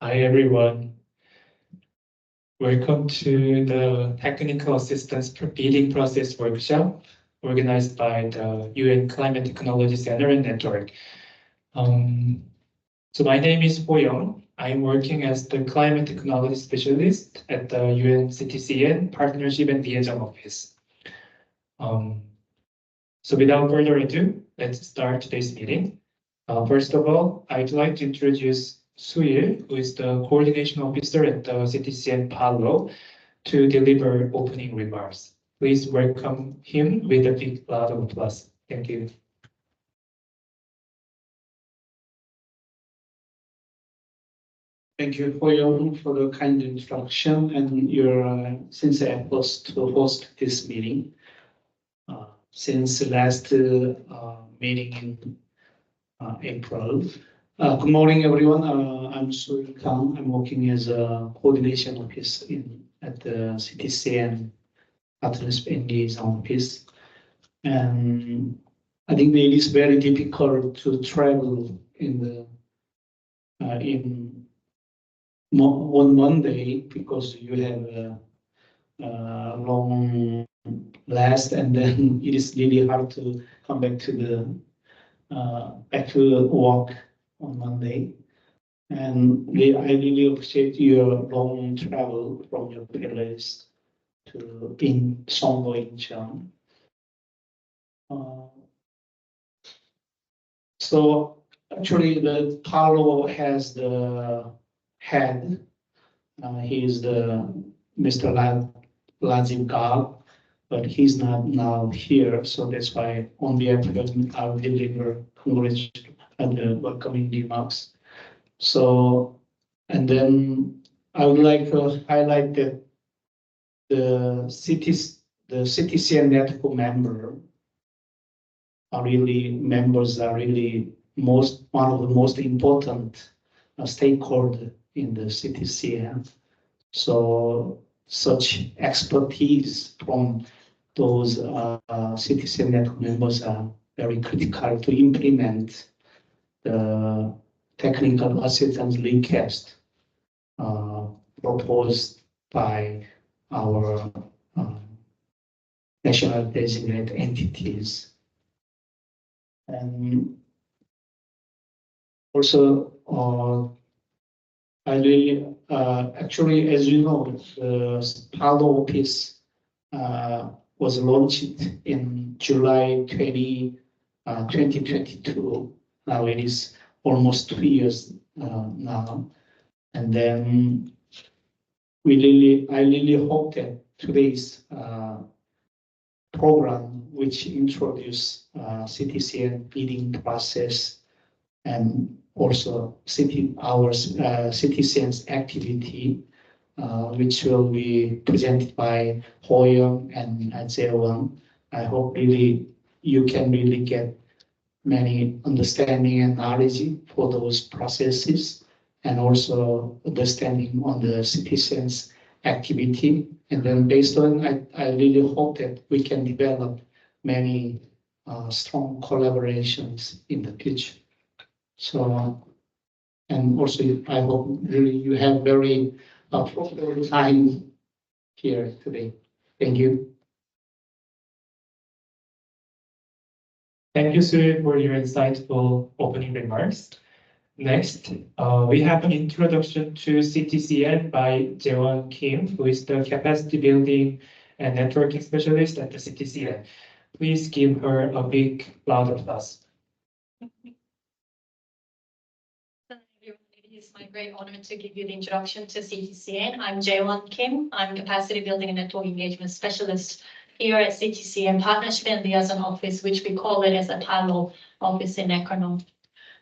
Hi everyone. Welcome to the Technical Assistance Bidding Process Workshop organized by the UN Climate Technology Center and Network. So my name is Ho Young. I'm working as the Climate Technology Specialist at the UN CTCN Partnership and Liaison Office. So without further ado, let's start today's meeting. First of all, I'd like to introduce Suyil, who is the Coordination Officer at the CTCN Palo, to deliver opening remarks. Please welcome him with a big round of applause. Thank you. Thank you, Ho Young, for the kind introduction and your sincere efforts to host this meeting. Since the last meeting in April. Good morning, everyone. I'm Suyil Kang. I'm working as a coordination office at the CTCN Partnership and Liaison Office. And I think it is very difficult to travel on Monday because you have a long last, and then it is really hard to come back to work on Monday. And I really appreciate your long travel from your place to in Songdo, Incheon. So actually, the Palo has the head. He is the Mr. Rajiv Garg, but he's not now here. So that's why on behalf of him, I will deliver congratulations and the welcoming remarks. So, and then I would like to highlight that the CTCN network members are really one of the most important stakeholders in the CTCN. So such expertise from those CTCN network members are very critical to implement the technical assistance request proposed by our national designated entities. And also, I really, actually, as you know, the Palo office was launched in July 2022. Now it is almost 2 years now. And then I really hope that today's program, which introduce CTCN bidding process and also our CTCN's activity, which will be presented by Ho Young and Jae-won. I hope really you can really get many understanding and knowledge for those processes, and also understanding on the CTCN's activity. And then based on, I really hope that we can develop many strong collaborations in the future. So, and also I hope really you have very appropriate time here today. Thank you. Thank you, Suyil, for your insightful opening remarks. Next, we have an introduction to CTCN by Jae-won Kim, who is the Capacity Building and Networking Specialist at the CTCN. Please give her a big round of applause. It is my great honor to give you the introduction to CTCN. I'm Jae-won Kim. I'm Capacity Building and Network Engagement Specialist here at CTCN Partnership and Liaison Office, which we call it as a PALO office in acronym.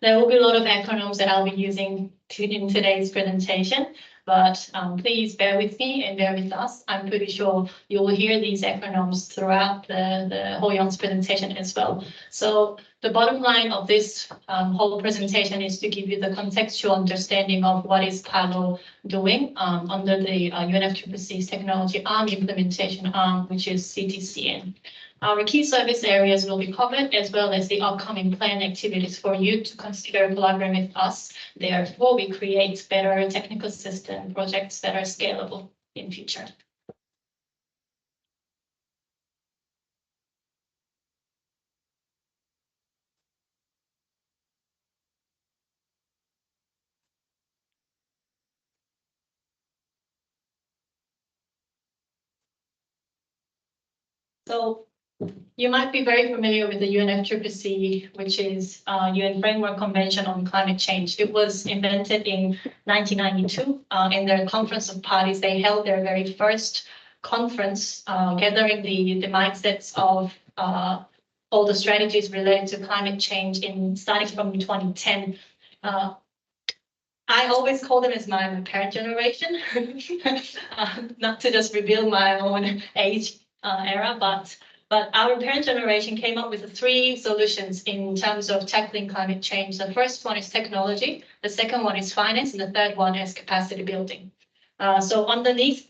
There will be a lot of acronyms that I'll be using in today's presentation, but please bear with me and bear with us. I'm pretty sure you will hear these acronyms throughout the Ho Young's presentation as well. So the bottom line of this whole presentation is to give you the contextual understanding of what is PALO doing under the UNFCCC's technology arm implementation arm, which is CTCN. Our key service areas will be covered, as well as the upcoming planned activities for you to consider collaborating with us. Therefore, we create better technical system projects that are scalable in future. So you might be very familiar with the UNFCCC, which is UN Framework Convention on Climate Change. It was invented in 1992 in their Conference of Parties. They held their very first conference, gathering the mindsets of all the strategies related to climate change starting from 2010. I always call them as my parent generation, not to just reveal my own age era, but our parent generation came up with 3 solutions in terms of tackling climate change. The first one is technology, the second one is finance, and the third one is capacity building. So underneath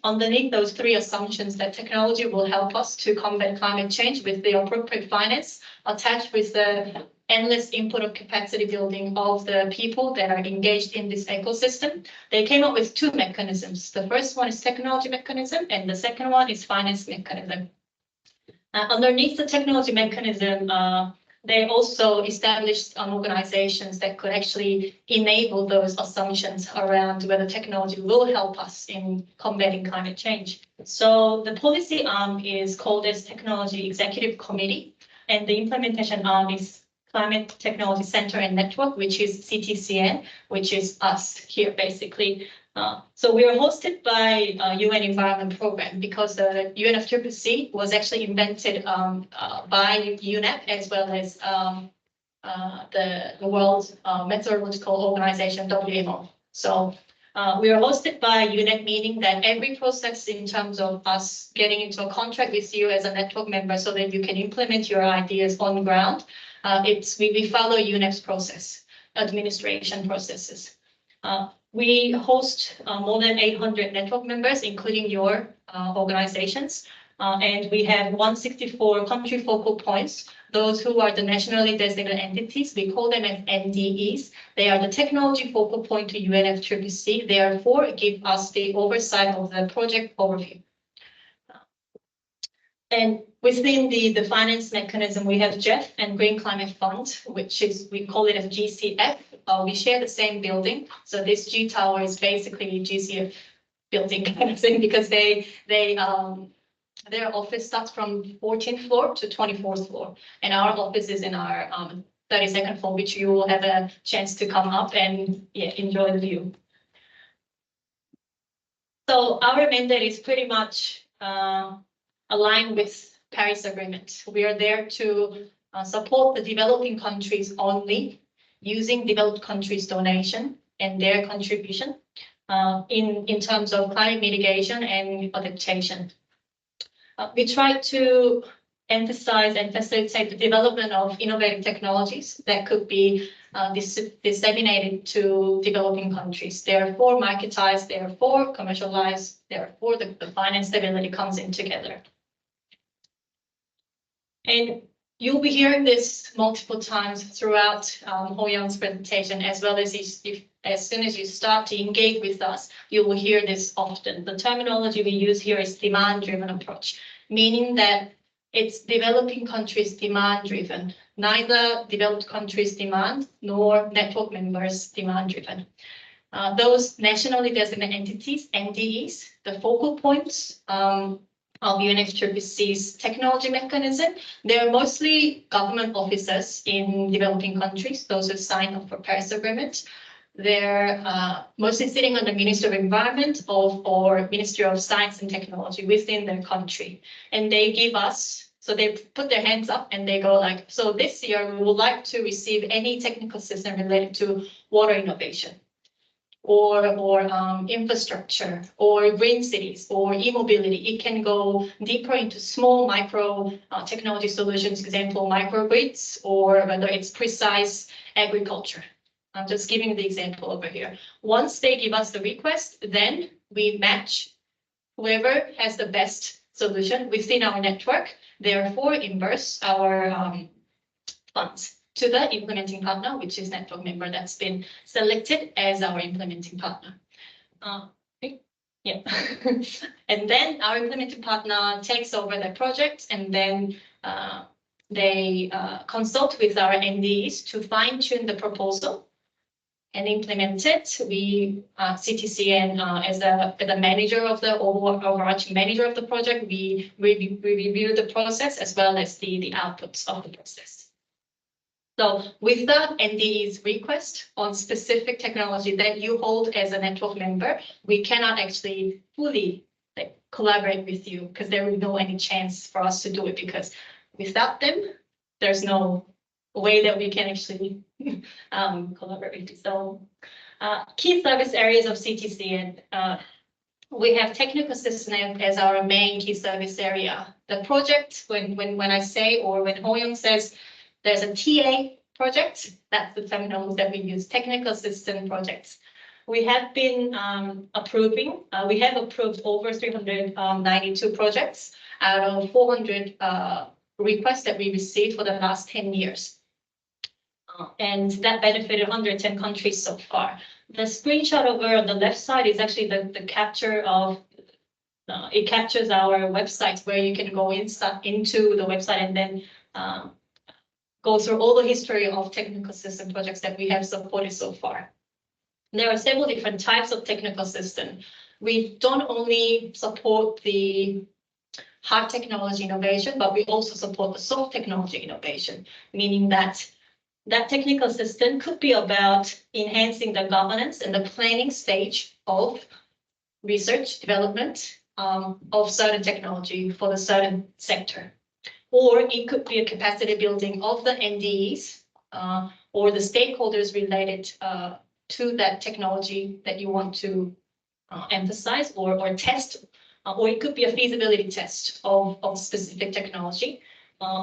those 3 assumptions, that technology will help us to combat climate change with the appropriate finance attached with the endless input of capacity building of the people that are engaged in this ecosystem. They came up with 2 mechanisms. The first one is technology mechanism, and the second one is finance mechanism. Underneath the technology mechanism, they also established organizations that could actually enable those assumptions around whether technology will help us in combating climate change. So the policy arm is called as Technology Executive Committee, and the implementation arm is Climate Technology Center and Network, which is CTCN, which is us here basically. So we are hosted by UN Environment Program because the UNFCCC was actually invented by UNEP as well as the World Meteorological Organization, WMO. So we are hosted by UNEP, meaning that every process in terms of us getting into a contract with you as a network member so that you can implement your ideas on the ground, we follow UNEP's process, administration processes. We host more than 800 network members, including your organizations, and we have 164 country focal points. Those who are the nationally designated entities, we call them as NDEs. They are the technology focal point to UNFCCC. Therefore, give us the oversight of the project overview. And within the finance mechanism, we have GEF and Green Climate Fund, which is, we call it as GCF. We share the same building. So this G Tower is basically GCF building kind of thing because their office starts from 14th floor to 24th floor. And our office is in our 32nd floor, which you will have a chance to come up and enjoy the view. So our mandate is pretty much aligned with Paris Agreement. We are there to support the developing countries only, using developed countries' donation and their contribution in terms of climate mitigation and adaptation. We try to emphasize and facilitate the development of innovative technologies that could be disseminated to developing countries. Therefore, marketized, therefore, commercialized, therefore, the finance stability comes in together. And you'll be hearing this multiple times throughout Ho Young's presentation, as well as as soon as you start to engage with us, you will hear this often. The terminology we use here is demand-driven approach, meaning that it's developing countries demand-driven, neither developed countries demand nor network members demand-driven. Those nationally designated entities, NDEs, the focal points of UNFCCC's technology mechanism, they're mostly government officers in developing countries, those who signed up for Paris Agreement. They're mostly sitting on the Ministry of Environment or Ministry of Science and Technology within their country. And they give us, so they put their hands up and they go like, so this year we would like to receive any technical system related to water innovation. or infrastructure, or green cities, or e-mobility. It can go deeper into small micro technology solutions, example microgrids, or whether it's precise agriculture. I'm just giving the example over here. Once they give us the request, then we match whoever has the best solution within our network, therefore reimburse our funds to the implementing partner, which is network member that's been selected as our implementing partner. Yeah. And then our implementing partner takes over the project, and then they consult with our NDEs to fine-tune the proposal and implement it. We, CTCN, as the manager of the overarching manager of the project, we review the process as well as the outputs of the process. So with the NDE's request on specific technology that you hold as a network member, we cannot actually fully collaborate with you, because there will be no any chance for us to do it, because without them, there's no way that we can actually collaborate with you. So key service areas of CTCN. We have technical system as our main key service area. The project, when I say, or when Ho-Young says, there's a TA project, that's the terminology that we use, technical system projects. We have been approving, we have approved over 392 projects out of 400 requests that we received for the last 10 years. And that benefited 110 countries so far. The screenshot over on the left side is actually the capture of, it captures our website where you can go into the website and then go through all the history of technical system projects that we have supported so far. There are several different types of technical system. We don't only support the hard technology innovation, but we also support the soft technology innovation, meaning that that technical system could be about enhancing the governance and the planning stage of research development of certain technology for the certain sector. Or it could be a capacity building of the NDEs or the stakeholders related to that technology that you want to emphasize or test, or it could be a feasibility test of specific technology,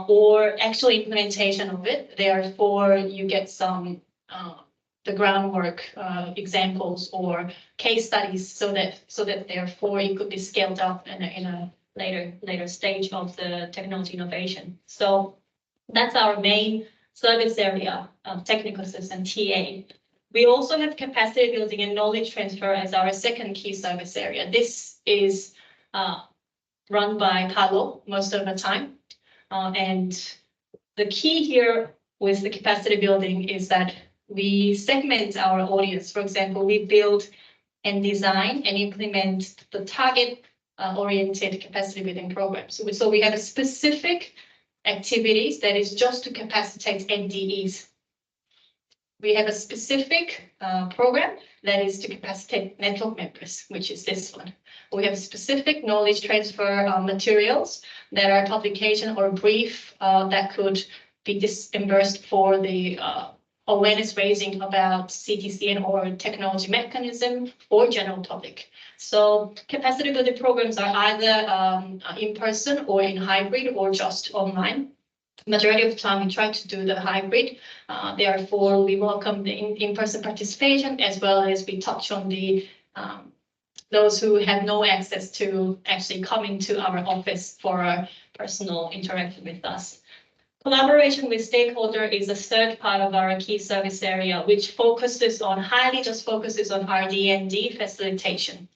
or actual implementation of it. Therefore, you get some the groundwork examples or case studies, so that therefore it could be scaled up in a later stage of the technology innovation. So that's our main service area of technical system, TA. We also have capacity building and knowledge transfer as our second key service area. This is run by Carlo most of the time. And the key here with the capacity building is that we segment our audience. For example, we build and design and implement the target oriented capacity building programs. So we have a specific activities that is just to capacitate NDEs. We have a specific program that is to capacitate network members, which is this one. We have specific knowledge transfer materials that are publication or brief that could be disbursed for the awareness raising about CTCN or technology mechanism or general public. So capacity building programs are either in person or in hybrid or just online. Majority of the time we try to do the hybrid. Therefore, we welcome the in-person participation, as well as we touch on the those who have no access to actually coming to our office for a personal interaction with us. Collaboration with stakeholder is a third part of our key service area, which focuses on focuses on RD&D facilitation,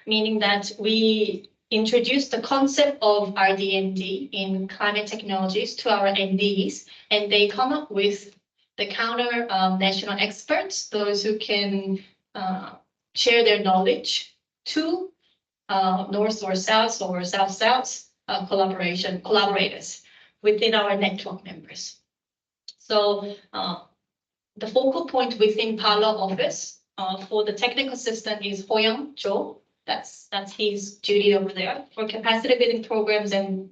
meaning that we introduce the concept of RD&D in climate technologies to our NDEs, and they come up with the counter national experts, those who can share their knowledge to north or south collaborators within our network members. So the focal point within Palo office for the technical system is Ho-Young Jo. That's his duty over there. For capacity building programs and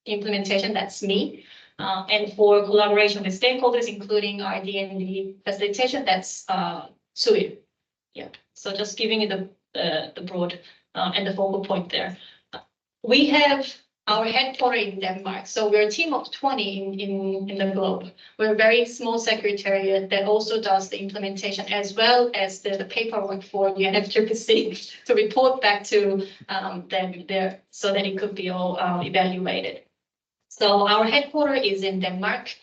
implementation, that's me. And for collaboration with stakeholders, including RD&D facilitation, that's Sui. Yeah, so just giving you the broad and the focal point there. We have our headquarters in Denmark, so we're a team of 20 in the globe. We're a very small secretariat that also does the implementation as well as the paperwork for UNFCCC to report back to them there so that it could be all evaluated. So our headquarters is in Denmark,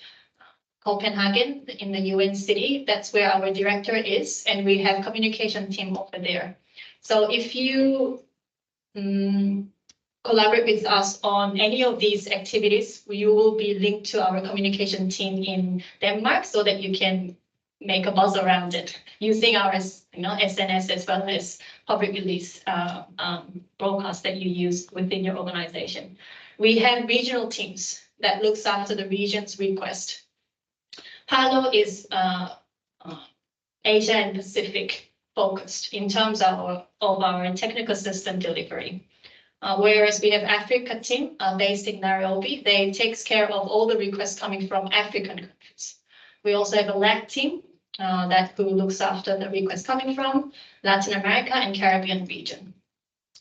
Copenhagen, in the UN city. That's where our director is, and we have communication team over there. So if you collaborate with us on any of these activities, you will be linked to our communication team in Denmark so that you can make a buzz around it using our SNS as well as public release broadcast that you use within your organization. We have regional teams that looks after the region's request. Palo is Asia and Pacific focused in terms of our technical system delivery. Whereas we have Africa team based in Nairobi, they takes care of all the requests coming from African countries. We also have a LAC team who looks after the requests coming from Latin America and Caribbean region.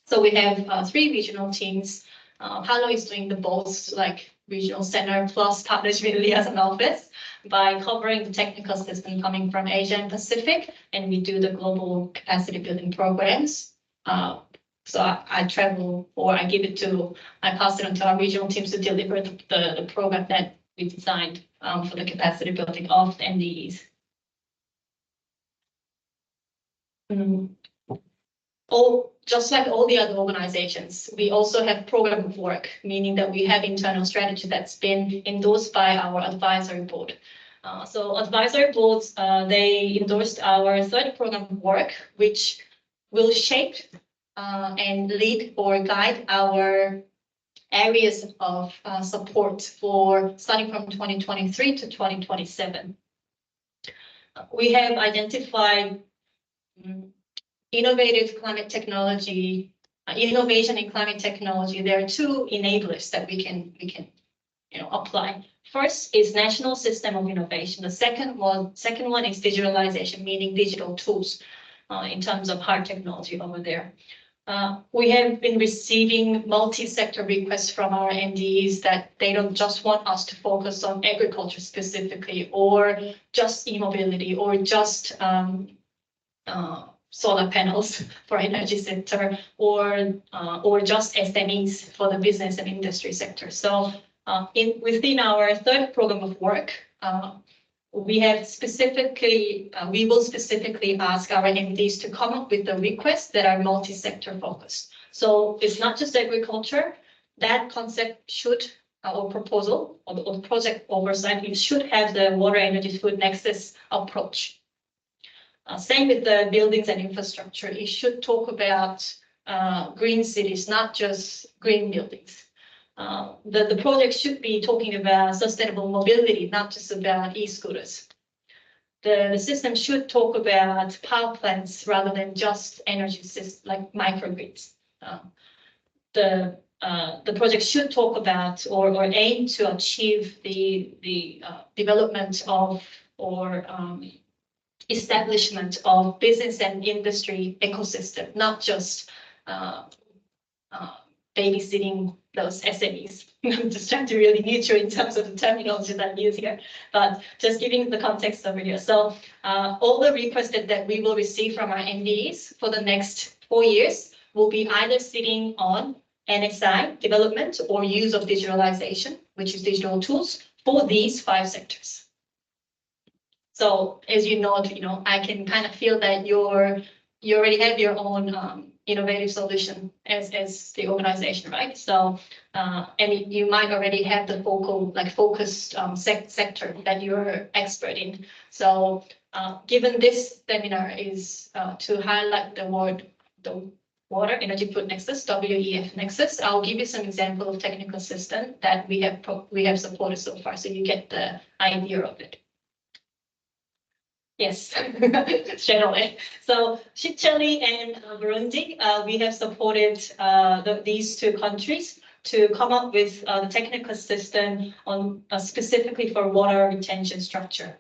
So we have 3 regional teams. Palo is doing the both like regional center plus partnership liaison office by covering the technical system coming from Asia and Pacific, and we do the global capacity building programs. So I travel, or I pass it on to our regional teams to deliver the program that we designed for the capacity building of the NDEs. Just like all the other organizations, we also have program of work, meaning that we have internal strategy that's been endorsed by our advisory board. So advisory boards, they endorsed our 3rd program of work, which will shape and lead or guide our areas of support for starting from 2023 to 2027. We have identified innovative climate technology, innovation in climate technology. There are 2 enablers that we can apply. First is national system of innovation. The second one is digitalization, meaning digital tools in terms of hard technology over there. We have been receiving multi-sector requests from our NDEs that they don't just want us to focus on agriculture specifically, or just e-mobility, or just solar panels for energy sector, or just SMEs for the business and industry sector. So within our 3rd program of work, we will specifically ask our MDs to come up with the requests that are multi-sector focused. So it's not just agriculture. That concept should, or proposal, or the project oversight, it should have the water, energy, food nexus approach. Same with the buildings and infrastructure. It should talk about green cities, not just green buildings. The project should be talking about sustainable mobility, not just about e-scooters. The system should talk about power plants rather than just energy systems like microgrids. The project should talk about or aim to achieve the development of or establishment of business and industry ecosystem, not just babysitting those SMEs. I'm just trying to really neutral in terms of the terminology that I use here, but just giving the context over here. So all the requests that we will receive from our NDEs for the next 4 years will be either sitting on NSI development or use of digitalization, which is digital tools, for these 5 sectors. So as you know, I can kind of feel that you already have your own innovative solution as the organization, right? So and you might already have the focused sector that you're expert in. So given this seminar is to highlight the water, energy, food nexus, WEF nexus, I'll give you some example of technical system that we have supported so far, so you get the idea of it. Yes, straight away. So Chile and Burundi, we have supported these 2 countries to come up with the technical system on specifically for water retention structure.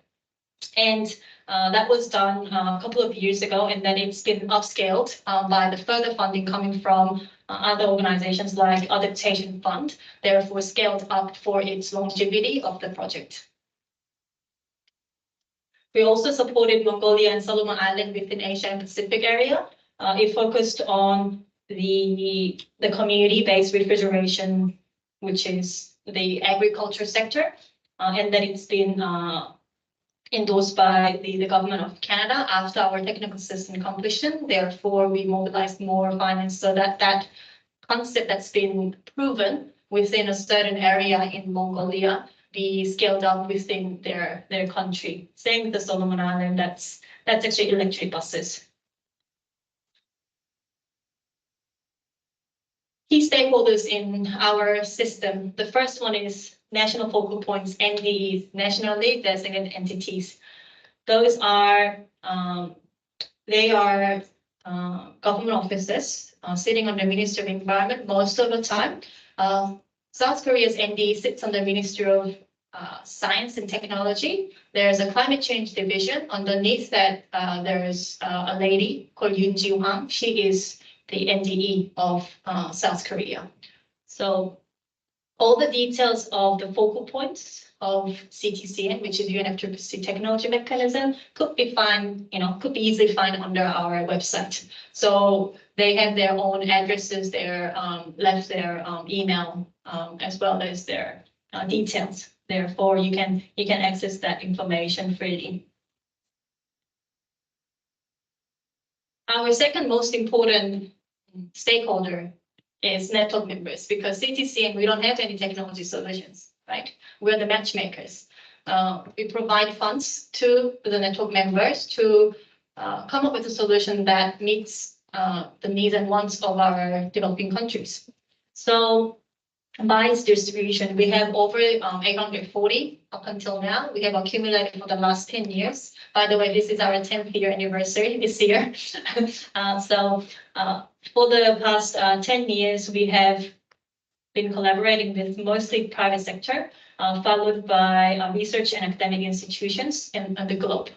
And That was done a couple of years ago, and then it's been upscaled by the further funding coming from other organizations like Adaptation Fund, therefore scaled up for its longevity of the project. We also supported Mongolia and Solomon Island within Asia and Pacific area. It focused on the community-based refrigeration, which is the agriculture sector, and then it's been endorsed by the government of Canada after our technical system completion. Therefore, we mobilized more finance so that concept that's been proven within a certain area in Mongolia be scaled up within their country. Same with the Solomon Island, that's actually electric buses. Key stakeholders in our system. The first one is national focal points, NDEs, nationally designated entities. Those are government offices sitting under Ministry of Environment most of the time. South Korea's NDE sits under Ministry of Science and Technology. There's a climate change division. Underneath that, there's a lady called Yoon Ji-hwang. She is the NDE of South Korea. So all the details of the focal points of CTCN, which is UNFCCC technology mechanism, could be easily found under our website. So they have their own addresses, their email, as well as their details. Therefore, you can access that information freely. Our second most important stakeholder is network members, because CTCN, we don't have any technology solutions, right? We're the matchmakers. We provide funds to the network members to come up with a solution that meets the needs and wants of our developing countries. So by its distribution, we have over 840 up until now. We have accumulated for the last 10 years. By the way, this is our 10th year anniversary this year. For the past 10 years, we have been collaborating with mostly private sector, followed by research and academic institutions in the globe.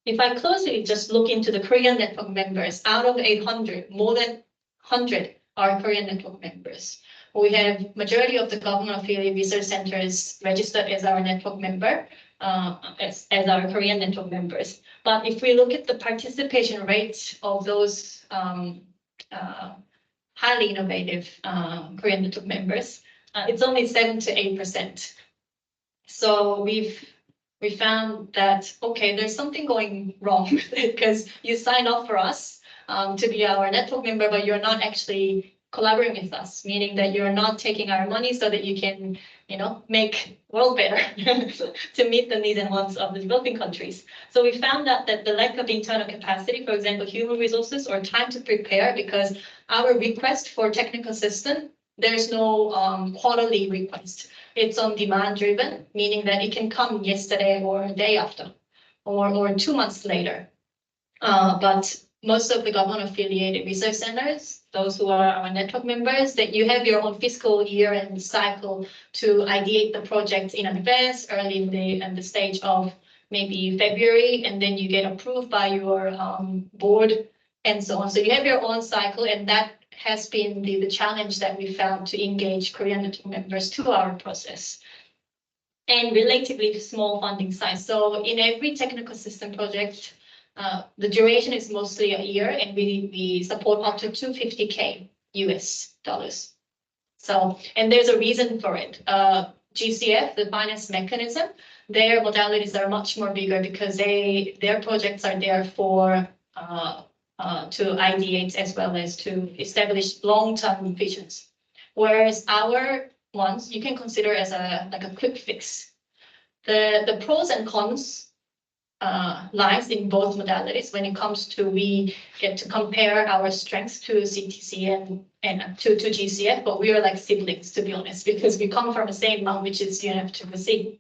If I closely just look into the Korean network members, out of 800, more than 100 are Korean network members. We have majority of the government affiliate research centers registered as our network member, as our Korean network members. But if we look at the participation rate of those highly innovative Korean network members, it's only 7 to 8%. So we found that, okay, there's something going wrong with it, because you sign up for us to be our network member, but you're not actually collaborating with us, meaning that you're not taking our money so that you can, make world better to meet the needs and wants of the developing countries. So we found out that the lack of internal capacity, for example, human resources or time to prepare, because our request for technical assistance, there's no quarterly request. It's on demand driven, meaning that it can come yesterday or a day after, or 2 months later. But most of the government affiliated research centers, those who are our network members, that you have your own fiscal year and cycle to ideate the project in advance, early in the stage of maybe February, and then you get approved by your board and so on. So you have your own cycle, and that has been the challenge that we found to engage Korean network members to our process. And relatively small funding size. So in every technical system project, the duration is mostly a year, and we support up to $250K US dollars. So, and there's a reason for it. GCF, the finance mechanism, their modalities are much more bigger because their projects are there for to ideate as well as to establish long-term visions. Whereas our ones, you can consider as like a quick fix. The pros and cons lies in both modalities when it comes to we get to compare our strengths to CTCN and to GCF, but we are like siblings, to be honest, because we come from the same mom, which is UNFCCC.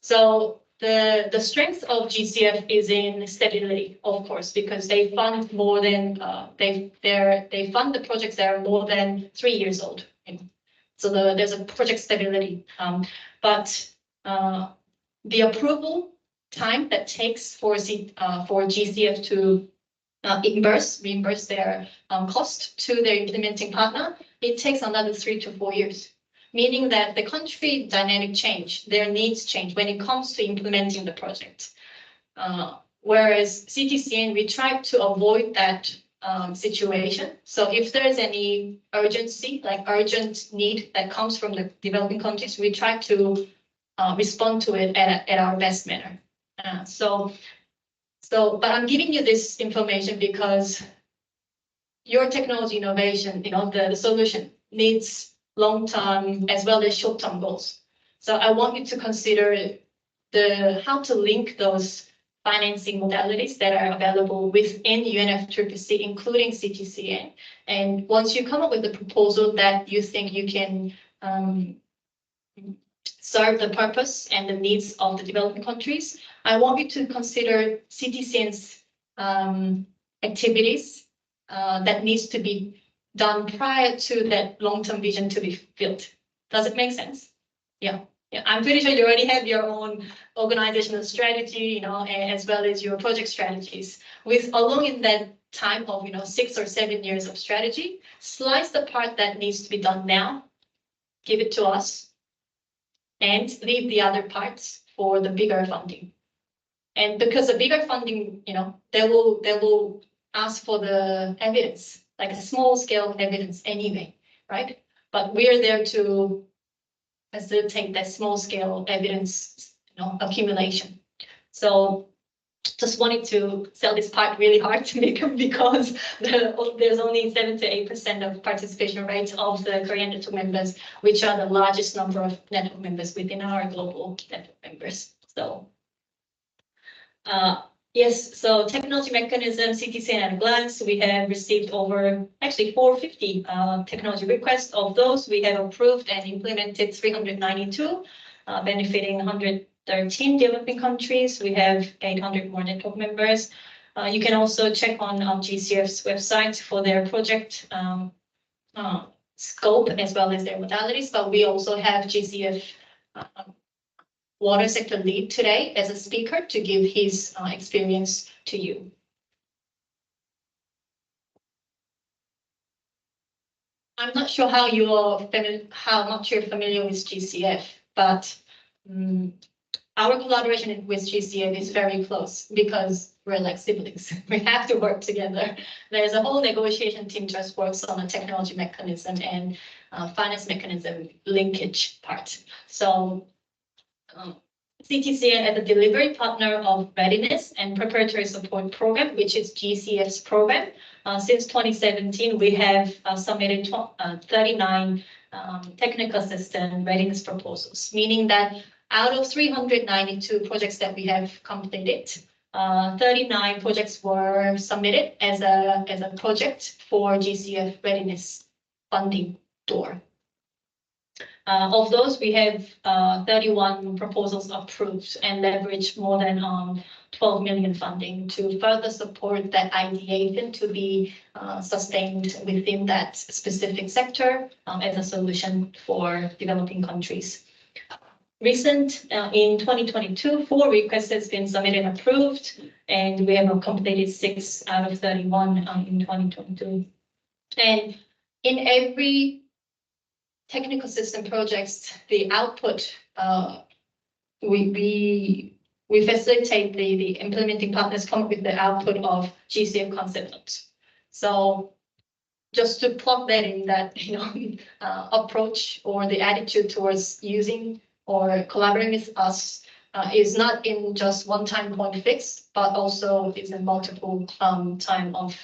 So the strength of GCF is in stability, of course, because they fund more than they fund the projects that are more than 3 years old. So there's a project stability, but the approval time that takes for GCF to reimburse their cost to their implementing partner, it takes another 3 to 4 years. Meaning that the country dynamic change, their needs change when it comes to implementing the project. Whereas CTCN, we try to avoid that situation. So if there's any urgency, like urgent need that comes from the developing countries, we try to respond to it at our best manner. But I'm giving you this information because your technology innovation, the solution needs long-term as well as short-term goals. So I want you to consider how to link those financing modalities that are available within UNFCCC, including CTCN. And once you come up with a proposal that you think you can serve the purpose and the needs of the developing countries, I want you to consider CTCN's activities that needs to be done prior to that long-term vision to be built. Does it make sense? Yeah. I'm pretty sure you already have your own organizational strategy, as well as your project strategies. Along in that time of 6 or 7 years of strategy, slice the part that needs to be done now, give it to us, and leave the other parts for the bigger funding. And because the bigger funding, they will ask for the evidence, like a small scale evidence anyway, right? But we are there to facilitate that small scale evidence, accumulation. So just wanted to sell this part really hard to make them because there's only 7 to 8% of participation rate of the Korean network members, which are the largest number of network members within our global network members. So yes, so technology mechanism, CTCN at a glance, we have received over actually 450 technology requests. Of those, we have approved and implemented 392, benefiting 113 developing countries. We have 800 more network members. You can also check on GCF's website for their project scope as well as their modalities, but we also have GCF water sector lead today as a speaker to give his experience to you. I'm not sure how much you're familiar with GCF, but our collaboration with GCF is very close because we're like siblings. We have to work together. There's a whole negotiation team just works on a technology mechanism and finance mechanism linkage part. So CTCN as a delivery partner of readiness and preparatory support program, which is GCF's program. Since 2017, we have submitted 39 technical assistance readiness proposals, meaning that out of 392 projects that we have completed, 39 projects were submitted as a project for GCF readiness funding door. Of those, we have 31 proposals approved and leveraged more than 12 million funding to further support that ideation to be sustained within that specific sector as a solution for developing countries. In 2022, 4 requests has been submitted and approved, and we have completed 6 out of 31 in 2022. And in every technical system projects, the output, we facilitate the implementing partners come up with the output of GCF concept notes. So just to plug that in, that approach or the attitude towards using or collaborating with us is not in just one-time point fix, but also is in multiple time of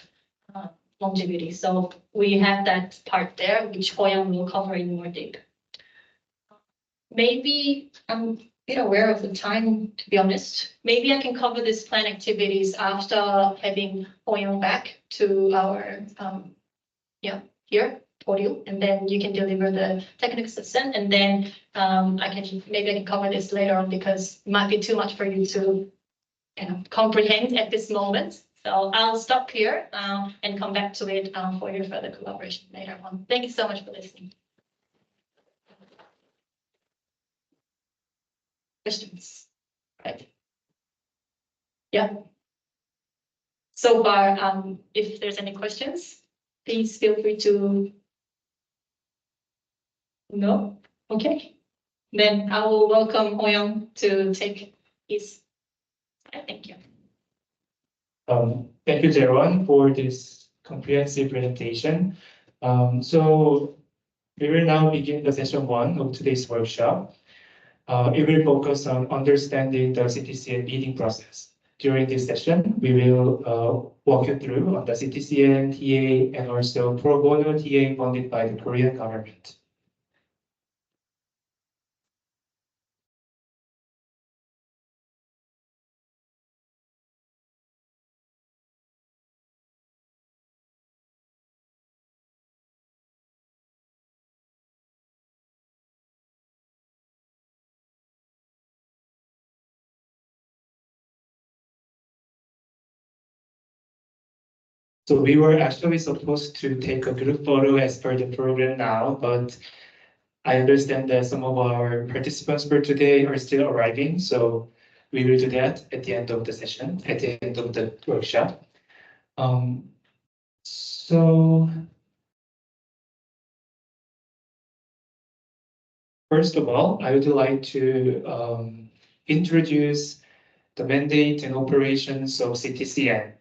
longevity. So we have that part there, which Hoyoung will cover in more depth. Maybe I'm a bit aware of the time, to be honest. Maybe I can cover this plan activities after having Hoyoung back to our here podium, and then you can deliver the technical assistant, and then maybe I can cover this later on because it might be too much for you to comprehend at this moment. So I'll stop here and come back to it for your further collaboration later on. Thank you so much for listening. Questions? Right. Yeah. So far, if there's any questions, please feel free to. No? Okay. Then I will welcome Hoyoung to take his. Thank you. Thank you, Jeron, for this comprehensive presentation. So we will now begin the session 1 of today's workshop. It will focus on understanding the CTCN bidding process. During this session, we will walk you through on the CTCN, TA, and also pro bono TA funded by the Korean government. So we were actually supposed to take a group photo as per the program now, but I understand that some of our participants for today are still arriving, so we will do that at the end of the session, at the end of the workshop. So first of all, I would like to introduce the mandate and operations of CTCN.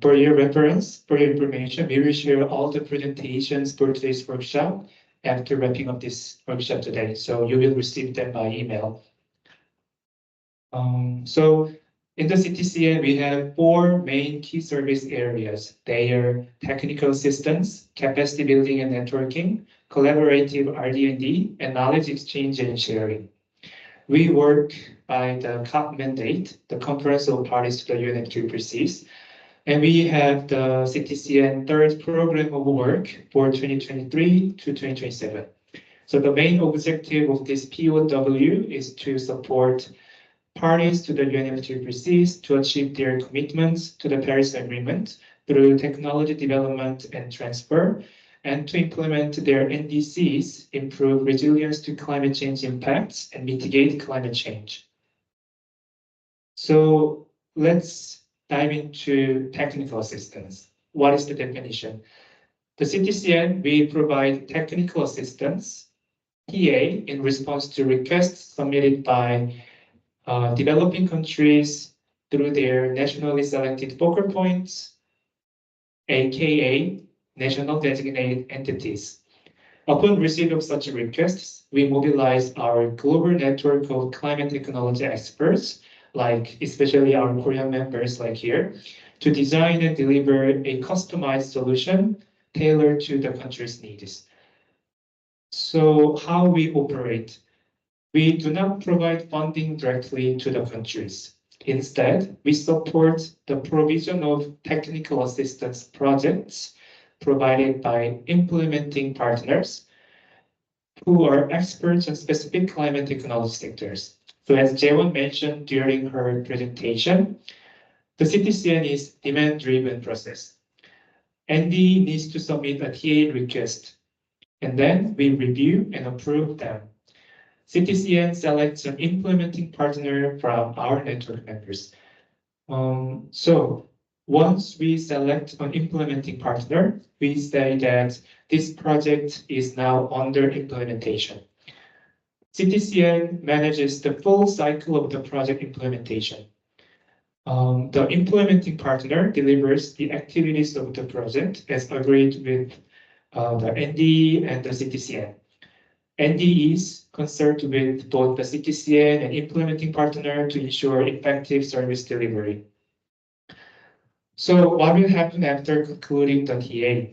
For your reference, for your information, we will share all the presentations for today's workshop after wrapping up this workshop today. So you will receive them by email. So in the CTCN, we have 4 main key service areas. They are technical assistance, capacity building and networking, collaborative RD&D, and knowledge exchange and sharing. We work by the COP mandate, the Conference of Parties to the UNFCCC, and we have the CTCN third program of work for 2023 to 2027. So the main objective of this POW is to support parties to the UNFCCC to achieve their commitments to the Paris Agreement through technology development and transfer, and to implement their NDCs, improve resilience to climate change impacts, and mitigate climate change. So let's dive into technical assistance. What is the definition? The CTCN, we provide technical assistance, TA, in response to requests submitted by developing countries through their nationally selected focal points, aka national designated entities. Upon receipt of such requests, we mobilize our global network of climate technology experts, like especially our Korean members like here, to design and deliver a customized solution tailored to the country's needs. So how we operate? We do not provide funding directly to the countries. Instead, we support the provision of technical assistance projects provided by implementing partners who are experts in specific climate technology sectors. So as Jaewon mentioned during her presentation, the CTCN is demand-driven process. ND needs to submit a TA request, and then we review and approve them. CTCN selects an implementing partner from our network members. So once we select an implementing partner, we say that this project is now under implementation. CTCN manages the full cycle of the project implementation. The implementing partner delivers the activities of the project as agreed with the ND and the CTCN. ND is concerned with both the CTCN and implementing partner to ensure effective service delivery. So what will happen after concluding the TA?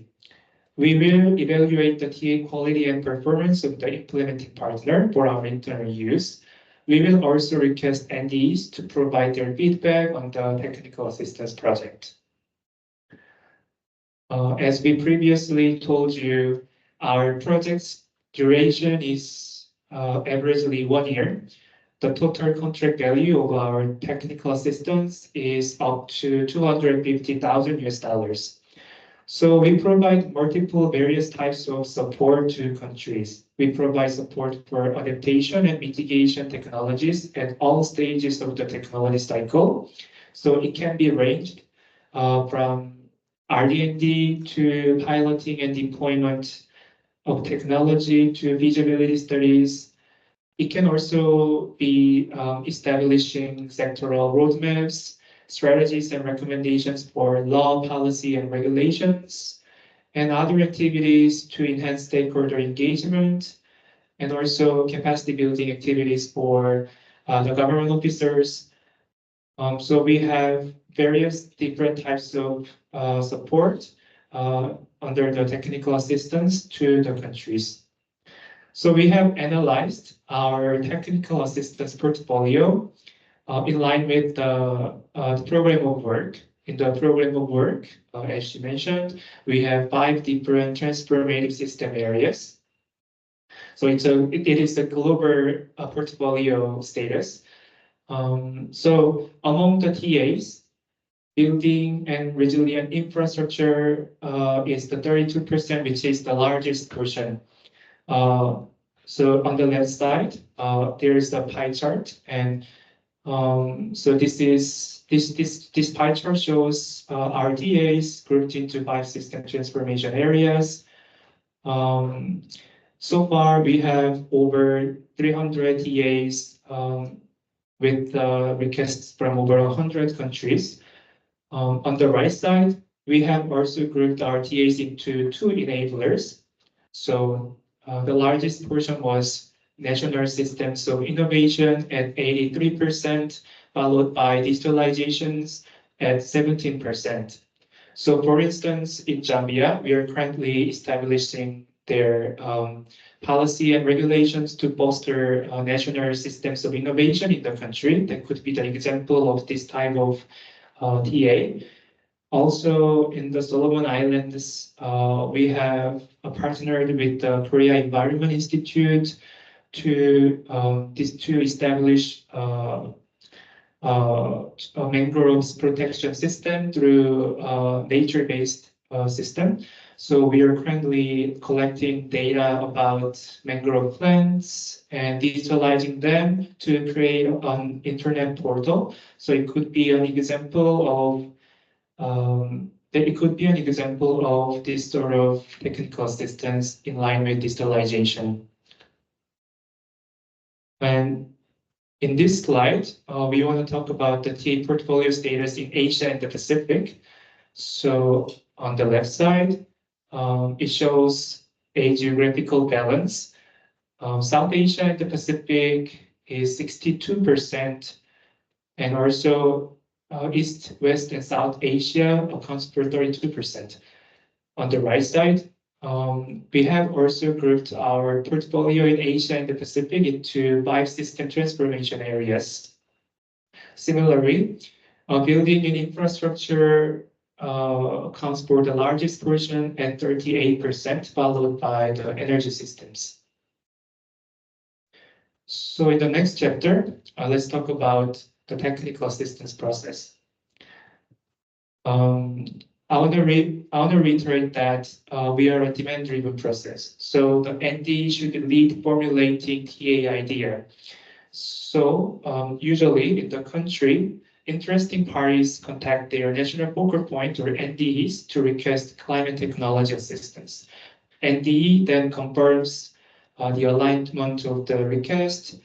We will evaluate the TA quality and performance of the implementing partner for our internal use. We will also request NDs to provide their feedback on the technical assistance project. As we previously told you, our project's duration is averagely 1 year. The total contract value of our technical assistance is up to $250,000 US. So we provide multiple various types of support to countries. We provide support for adaptation and mitigation technologies at all stages of the technology cycle. So it can be ranged from RD&D to piloting and deployment of technology to feasibility studies. It can also be establishing sectoral roadmaps, strategies and recommendations for law, policy, and regulations, and other activities to enhance stakeholder engagement, and also capacity building activities for the government officers. So we have various different types of support under the technical assistance to the countries. So we have analyzed our technical assistance portfolio in line with the program of work. In the program of work, as you mentioned, we have 5 different transformative system areas. So it is a global portfolio status. So among the TAs, building and resilient infrastructure is the 32%, which is the largest portion. So on the left side, there is a pie chart, and so this pie chart shows RDAs grouped into 5 system transformation areas. So far, we have over 300 EAs with requests from over 100 countries. On the right side, we have also grouped our TAs into 2 enablers. So the largest portion was national systems of innovation at 83%, followed by digitalizations at 17%. So for instance, in Zambia, we are currently establishing their policy and regulations to foster national systems of innovation in the country. That could be the example of this type of TA. Also, in the Solomon Islands, we have partnered with the Korea Environment Institute to establish a mangroves protection system through a nature-based system. So we are currently collecting data about mangrove plants and digitalizing them to create an internet portal. So it could be an example of this sort of technical assistance in line with digitalization. And in this slide, we want to talk about the TA portfolio status in Asia and the Pacific. So on the left side, it shows a geographical balance. South Asia and the Pacific is 62%, and also East, West, and South Asia accounts for 32%. On the right side, we have also grouped our portfolio in Asia and the Pacific into 5 system transformation areas. Similarly, building and infrastructure accounts for the largest portion at 38%, followed by the energy systems. So in the next chapter, let's talk about the technical assistance process. I want to reiterate that we are a demand-driven process. So the ND should lead formulating TA idea. So usually in the country, interesting parties contact their national focal point or NDEs to request climate technology assistance. NDE then confirms the alignment of the request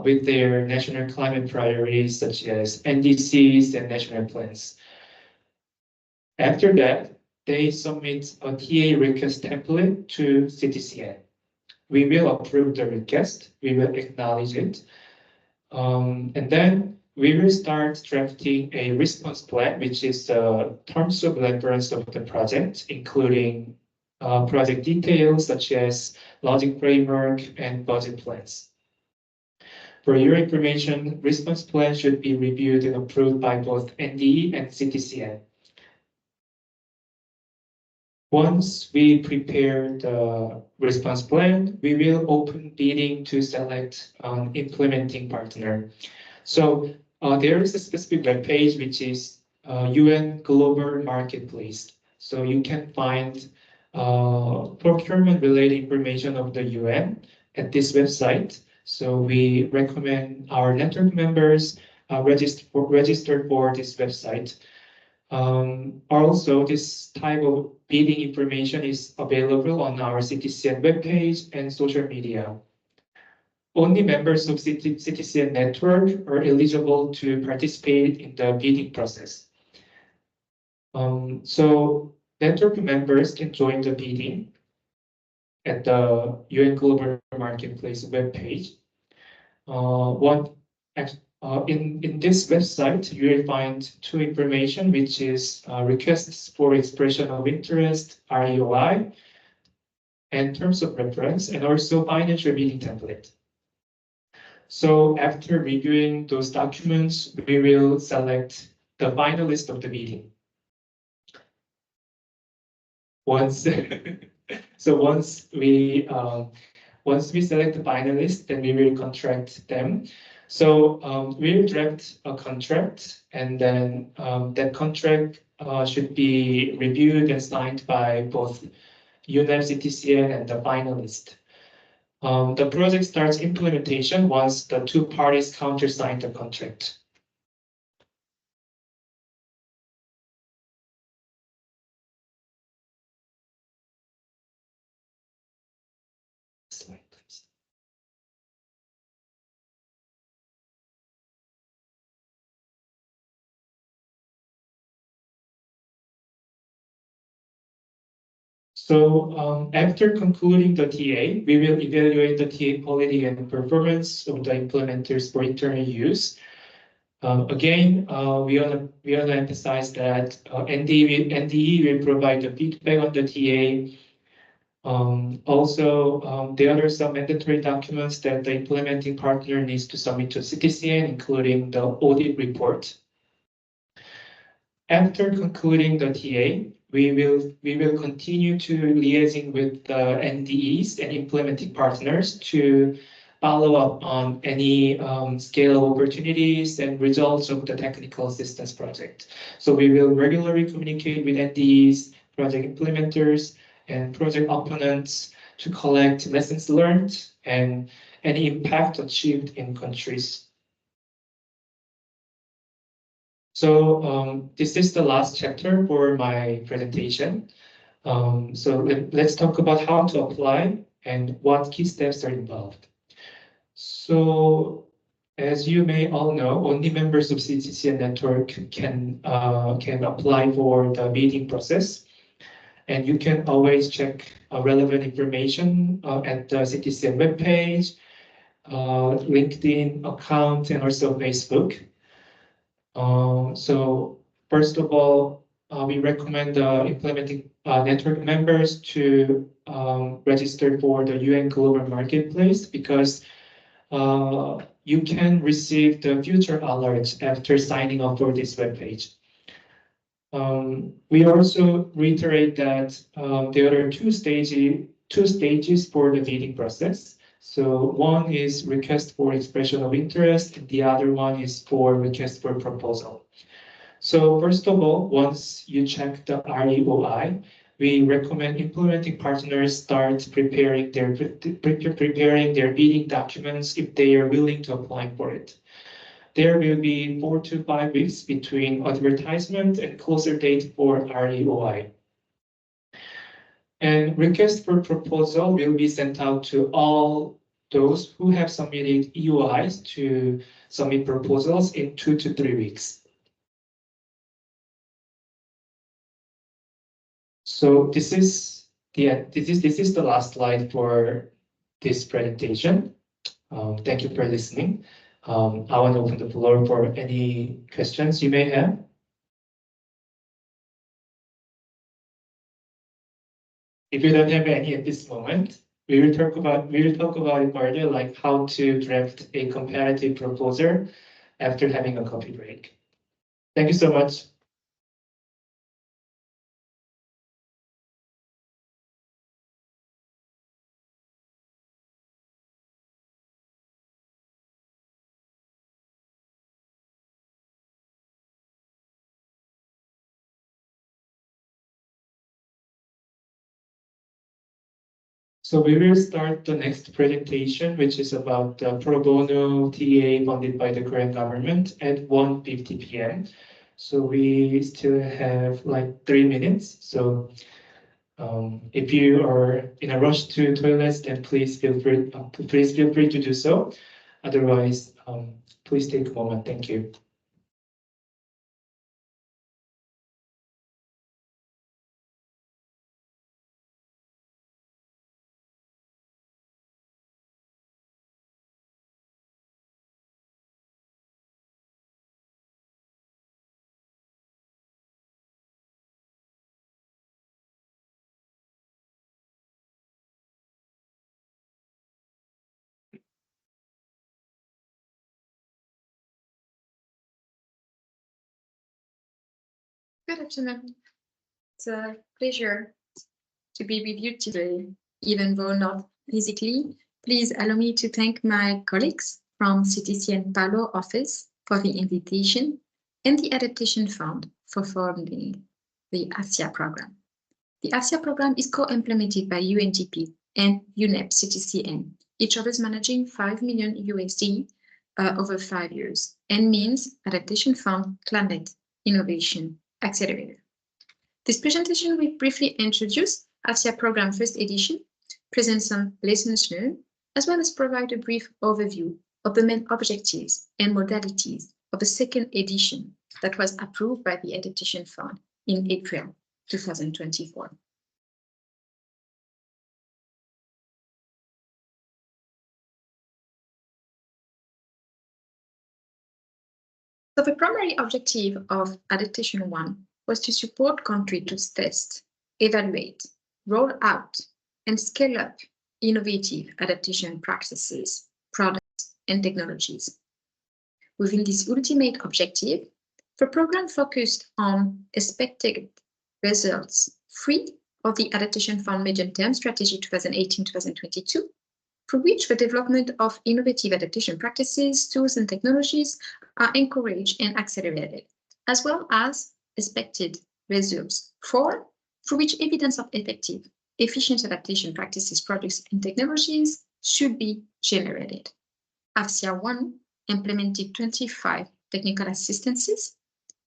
with their national climate priorities, such as NDCs and national plans. After that, they submit a TA request template to CTCN. We will approve the request, we will acknowledge it, and then we will start drafting a response plan, which is the terms of reference of the project, including project details such as logic framework and budget plans. For your information, response plan should be reviewed and approved by both NDE and CTCN. Once we prepare the response plan, we will open bidding to select an implementing partner. So there is a specific web page, which is UN Global Marketplace. So you can find procurement-related information of the UN at this website. So we recommend our network members register for this website. Also, this type of bidding information is available on our CTCN webpage and social media. Only members of CTCN network are eligible to participate in the bidding process. So network members can join the bidding at the UN Global Marketplace webpage. In this website, you will find two information, which is requests for expression of interest, REOI, and terms of reference, and also financial bidding template. So after reviewing those documents, we will select the finalist of the bidding. Once we select the finalist, then we will contract them. So we'll draft a contract, and then that contract should be reviewed and signed by both UNEP, CTCN, and the finalist. The project starts implementation once the two parties countersign the contract. Slide, please. So after concluding the TA, we will evaluate the TA quality and performance of the implementers for internal use. Again, we want to emphasize that NDE will provide the feedback on the TA. Also, there are some mandatory documents that the implementing partner needs to submit to CTCN, including the audit report. After concluding the TA, we will continue to liaising with the NDEs and implementing partners to follow up on any scale opportunities and results of the technical assistance project. So we will regularly communicate with NDEs, project implementers, and project opponents to collect lessons learned and any impact achieved in countries. So this is the last chapter for my presentation. So let's talk about how to apply and what key steps are involved. So as you may all know, only members of CTCN network can apply for the bidding process. And you can always check relevant information at the CTCN webpage, LinkedIn account, and also Facebook. So first of all, we recommend implementing network members to register for the UN Global Marketplace because you can receive the future alerts after signing up for this webpage. We also reiterate that there are two stages for the bidding process. So one is request for expression of interest, and the other one is for request for proposal. So first of all, once you check the REOI, we recommend implementing partners start preparing their bidding documents if they are willing to apply for it. There will be 4 to 5 weeks between advertisement and closer date for REOI. And request for proposal will be sent out to all those who have submitted EOIs to submit proposals in 2 to 3 weeks. So this is the last slide for this presentation. Thank you for listening. I want to open the floor for any questions you may have. If you don't have any at this moment, we will talk about it further, like how to draft a comparative proposal after having a coffee break. Thank you so much. So we will start the next presentation, which is about the pro bono TA funded by the Korean government at 1:50 p.m. So we still have like 3 minutes. So if you are in a rush to toilets, then please feel free to do so. Otherwise, please take a moment. Thank you. Good afternoon. It's a pleasure to be with you today, even though not physically. Please allow me to thank my colleagues from CTCN Palo office for the invitation and the Adaptation Fund for funding the ASIA program. The ASIA program is co-implemented by UNDP and UNEP CTCN, each of us managing $5 million USD over 5 years, and means Adaptation Fund Climate Innovation Accelerator. This presentation will briefly introduce ASIA Program First Edition, present some lessons learned, as well as provide a brief overview of the main objectives and modalities of the second edition that was approved by the Adaptation Fund in April 2024. So the primary objective of Adaptation 1 was to support countries to test, evaluate, roll out, and scale up innovative adaptation practices, products, and technologies. Within this ultimate objective, the program focused on expected results free of the Adaptation Fund Medium-Term Strategy 2018-2022, for which the development of innovative adaptation practices, tools, and technologies are encouraged and accelerated, as well as expected results for which evidence of effective, efficient adaptation practices, products, and technologies should be generated. ASIA 1 implemented 25 technical assistances,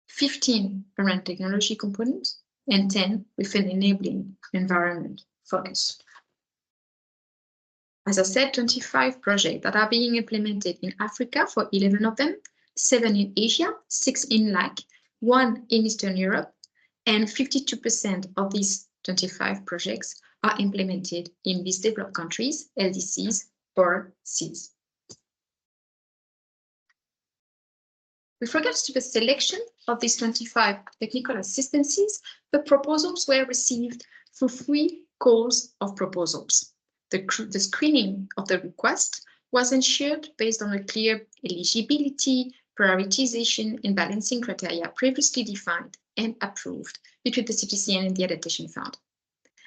15 parent technology components, and 10 with an enabling environment focus. As I said, 25 projects that are being implemented in Africa for 11 of them, 7 in Asia, 6 in LAC, 1 in Eastern Europe, and 52% of these 25 projects are implemented in least developed countries, LDCs or Cs. With regards to the selection of these 25 technical assistances, the proposals were received through 3 calls of proposals. The screening of the request was ensured based on a clear eligibility, prioritization, and balancing criteria previously defined and approved between the CTCN and the Adaptation Fund.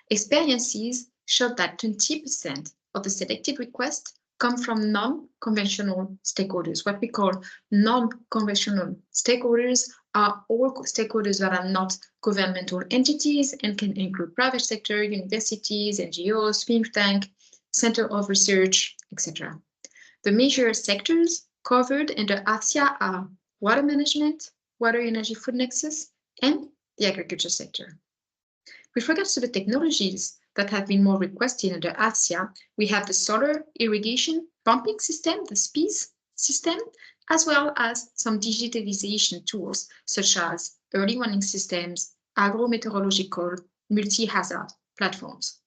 Experiences showed that 20% of the selected requests come from non-conventional stakeholders. What we call non-conventional stakeholders are all stakeholders that are not governmental entities and can include private sector, universities, NGOs, think tank, center of research, etc. The major sectors covered under ASIA are water management, water, energy, food nexus, and the agriculture sector. With regards to the technologies that have been more requested under ASIA, we have the solar irrigation pumping system, the SPIS system, as well as some digitalization tools such as early warning systems, agro-meteorological, multi-hazard platforms.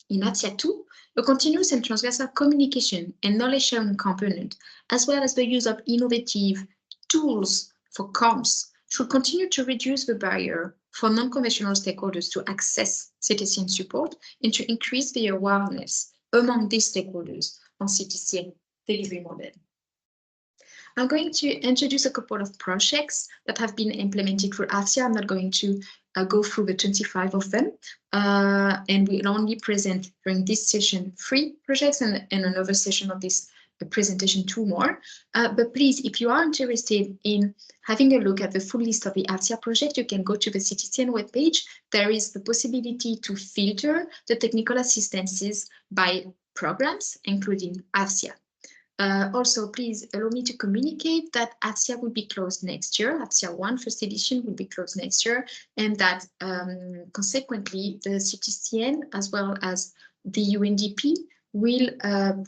In ASIA 2, a continuous and transversal communication and knowledge sharing component, as well as the use of innovative tools for comms, should continue to reduce the barrier for non-conventional stakeholders to access CTCN support and to increase the awareness among these stakeholders on CTCN delivery model. I'm going to introduce a couple of projects that have been implemented for ASIA. I'm not going to go through the 25 of them, and we'll only present during this session 3 projects and another session of this a presentation, 2 more. But please, if you are interested in having a look at the full list of the ATSIA project, you can go to the CTCN webpage. There is the possibility to filter the technical assistances by programs, including ATSIA. Also, please allow me to communicate that ATSIA will be closed next year. ATSIA 1 first edition will be closed next year, and that consequently, the CTCN as well as the UNDP will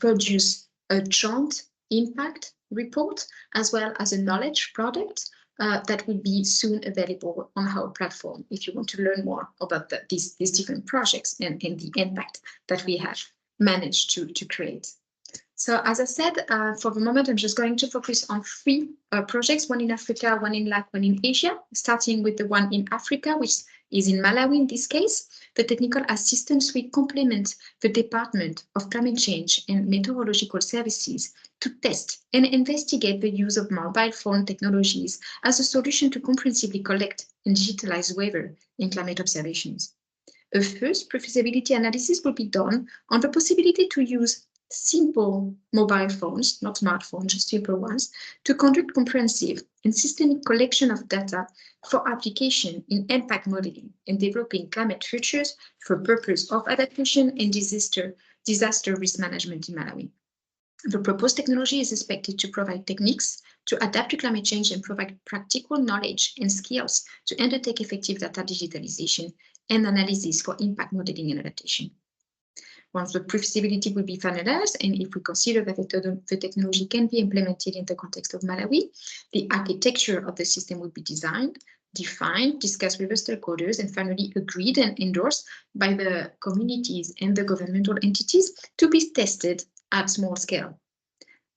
produce a joint impact report as well as a knowledge product that will be soon available on our platform if you want to learn more about these different projects and the impact that we have managed to create. So as I said, for the moment, I'm just going to focus on 3 projects, one in Africa, one in LAC, one in Asia, starting with the one in Africa, which is in Malawi in this case. The technical assistance will complement the Department of Climate Change and Meteorological Services to test and investigate the use of mobile phone technologies as a solution to comprehensively collect and digitalize weather and climate observations. A first pre-feasibility analysis will be done on the possibility to use simple mobile phones, not smartphones, just simple ones, to conduct comprehensive and systemic collection of data for application in impact modeling and developing climate futures for purpose of adaptation and disaster risk management in Malawi. The proposed technology is expected to provide techniques to adapt to climate change and provide practical knowledge and skills to undertake effective data digitalization and analysis for impact modeling and adaptation. Once the pre-feasibility will be finalized, and if we consider that the technology can be implemented in the context of Malawi, the architecture of the system will be designed, defined, discussed with the stakeholders, and finally agreed and endorsed by the communities and the governmental entities to be tested at small scale.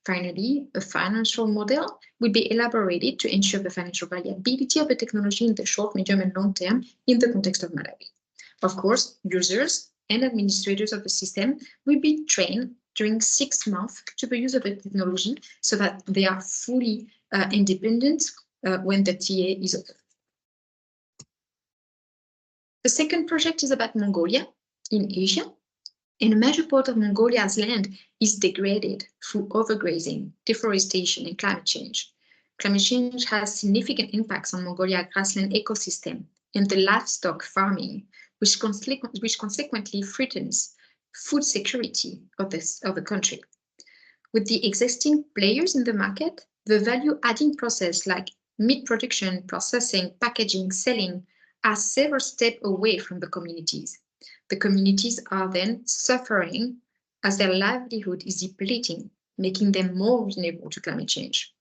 Finally, a financial model will be elaborated to ensure the financial viability of the technology in the short, medium, and long term in the context of Malawi. Of course, users and administrators of the system will be trained during 6 months to the use of the technology so that they are fully independent when the TA is over. The second project is about Mongolia in Asia. And a major part of Mongolia's land is degraded through overgrazing, deforestation, and climate change. Climate change has significant impacts on Mongolia's grassland ecosystem and the livestock farming, which consequently threatens food security of the country. With the existing players in the market, the value-adding process like meat production, processing, packaging, selling are several steps away from the communities. The communities are then suffering as their livelihood is depleting, making them more vulnerable to climate change.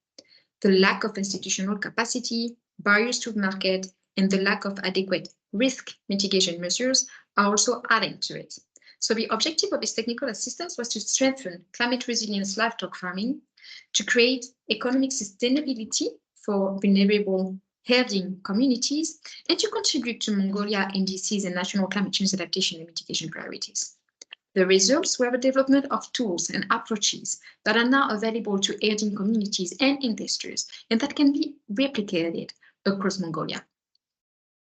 The lack of institutional capacity, barriers to the market, and the lack of adequate risk mitigation measures are also adding to it. So the objective of this technical assistance was to strengthen climate resilience livestock farming, to create economic sustainability for vulnerable herding communities, and to contribute to Mongolia NDCs and national climate change adaptation and mitigation priorities. The results were the development of tools and approaches that are now available to herding communities and investors, and that can be replicated across Mongolia.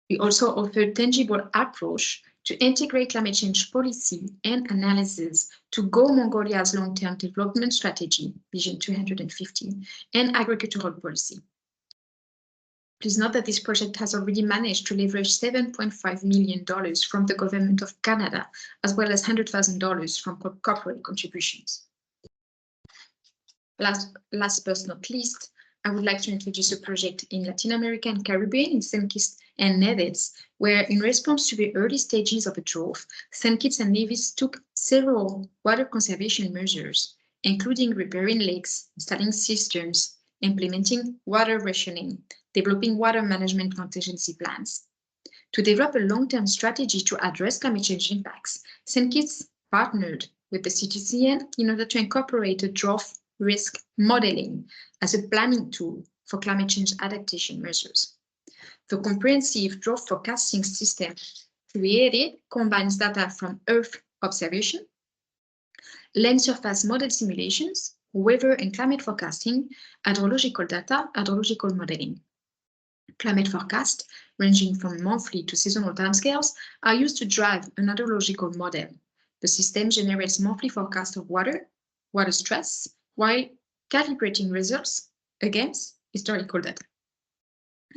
We also offered tangible approach to integrate climate change policy and analysis to Go Mongolia's long-term development strategy, Vision 250, and agricultural policy. Please note that this project has already managed to leverage $7.5 million from the government of Canada, as well as $100,000 from corporate contributions. Last but not least, I would like to introduce a project in Latin America and Caribbean, in St. Kitts and Nevis, where in response to the early stages of a drought, St. Kitts and Nevis took several water conservation measures, including repairing lakes, installing cisterns, implementing water rationing, developing water management contingency plans. To develop a long-term strategy to address climate change impacts, St. Kitts partnered with the CTCN in order to incorporate a drought risk modeling as a planning tool for climate change adaptation measures. The comprehensive drought forecasting system created combines data from Earth observation, land surface model simulations, weather and climate forecasting, hydrological data, hydrological modeling. Climate forecasts, ranging from monthly to seasonal timescales, are used to drive an hydrological model. The system generates monthly forecasts of water stress, while calibrating results against historical data.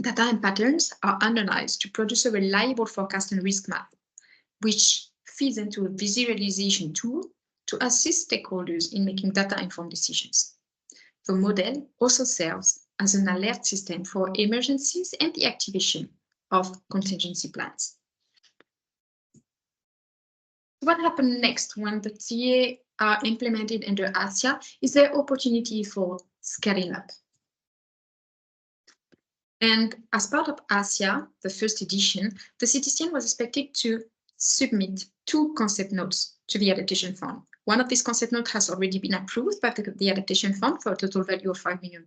Data and patterns are analyzed to produce a reliable forecast and risk map, which feeds into a visualization tool to assist stakeholders in making data-informed decisions. The model also serves as an alert system for emergencies and the activation of contingency plans. What happened next when the TA are implemented under ASIA is there opportunity for scaling up. And as part of ASIA, the first edition, the CTCN was expected to submit 2 concept notes to the Adaptation Fund. One of these concept notes has already been approved by the Adaptation Fund for a total value of $5 million.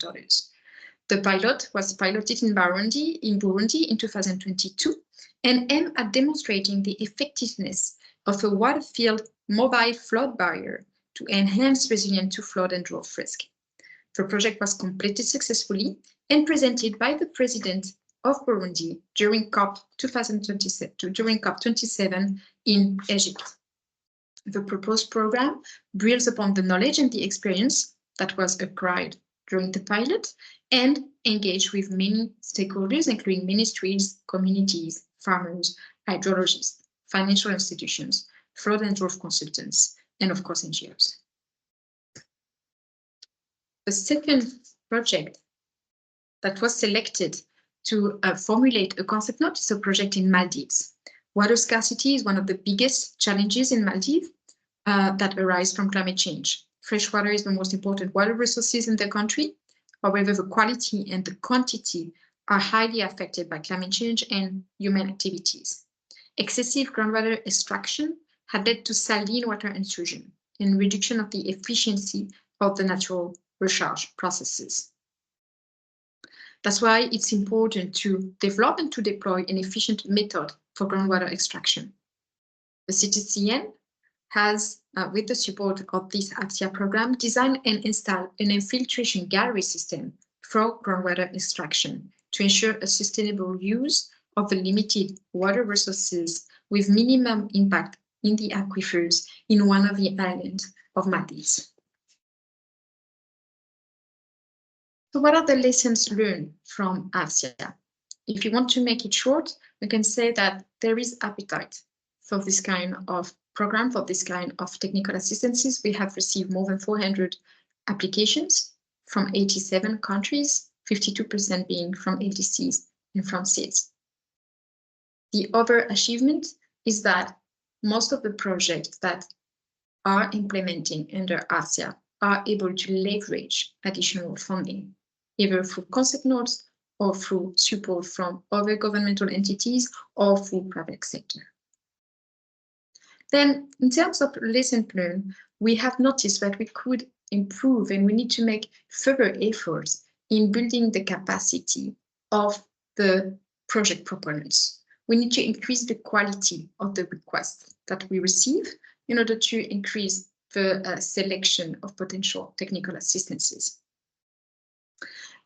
The pilot was piloted in Burundi in 2022 and aimed at demonstrating the effectiveness of a wide-field mobile flood barrier to enhance resilience to flood and drought risk. The project was completed successfully and presented by the president of Burundi during COP27 in Egypt. The proposed program builds upon the knowledge and the experience that was acquired during the pilot and engaged with many stakeholders, including ministries, communities, farmers, hydrologists, financial institutions, flood and drought consultants, and of course NGOs. The second project that was selected to formulate a concept note is a project in Maldives. Water scarcity is one of the biggest challenges in Maldives that arise from climate change. Fresh water is the most important water resources in the country. However, the quality and the quantity are highly affected by climate change and human activities. Excessive groundwater extraction had led to saline water intrusion and reduction of the efficiency of the natural recharge processes. That's why it's important to develop and to deploy an efficient method for groundwater extraction. The CTCN has, with the support of this ASIA program, designed and installed an infiltration gallery system for groundwater extraction to ensure a sustainable use of the limited water resources with minimum impact in the aquifers in one of the islands of Maldives. So what are the lessons learned from ASIA? If you want to make it short, we can say that there is appetite for this kind of program, for this kind of technical assistances. We have received more than 400 applications from 87 countries, 52% being from LDCs and from states. The other achievement is that most of the projects that are implementing under ASIA are able to leverage additional funding, either through concept notes or through support from other governmental entities or through private sector. Then, in terms of lessons learned, we have noticed that we could improve and we need to make further efforts in building the capacity of the project proponents. We need to increase the quality of the requests that we receive in order to increase the selection of potential technical assistances.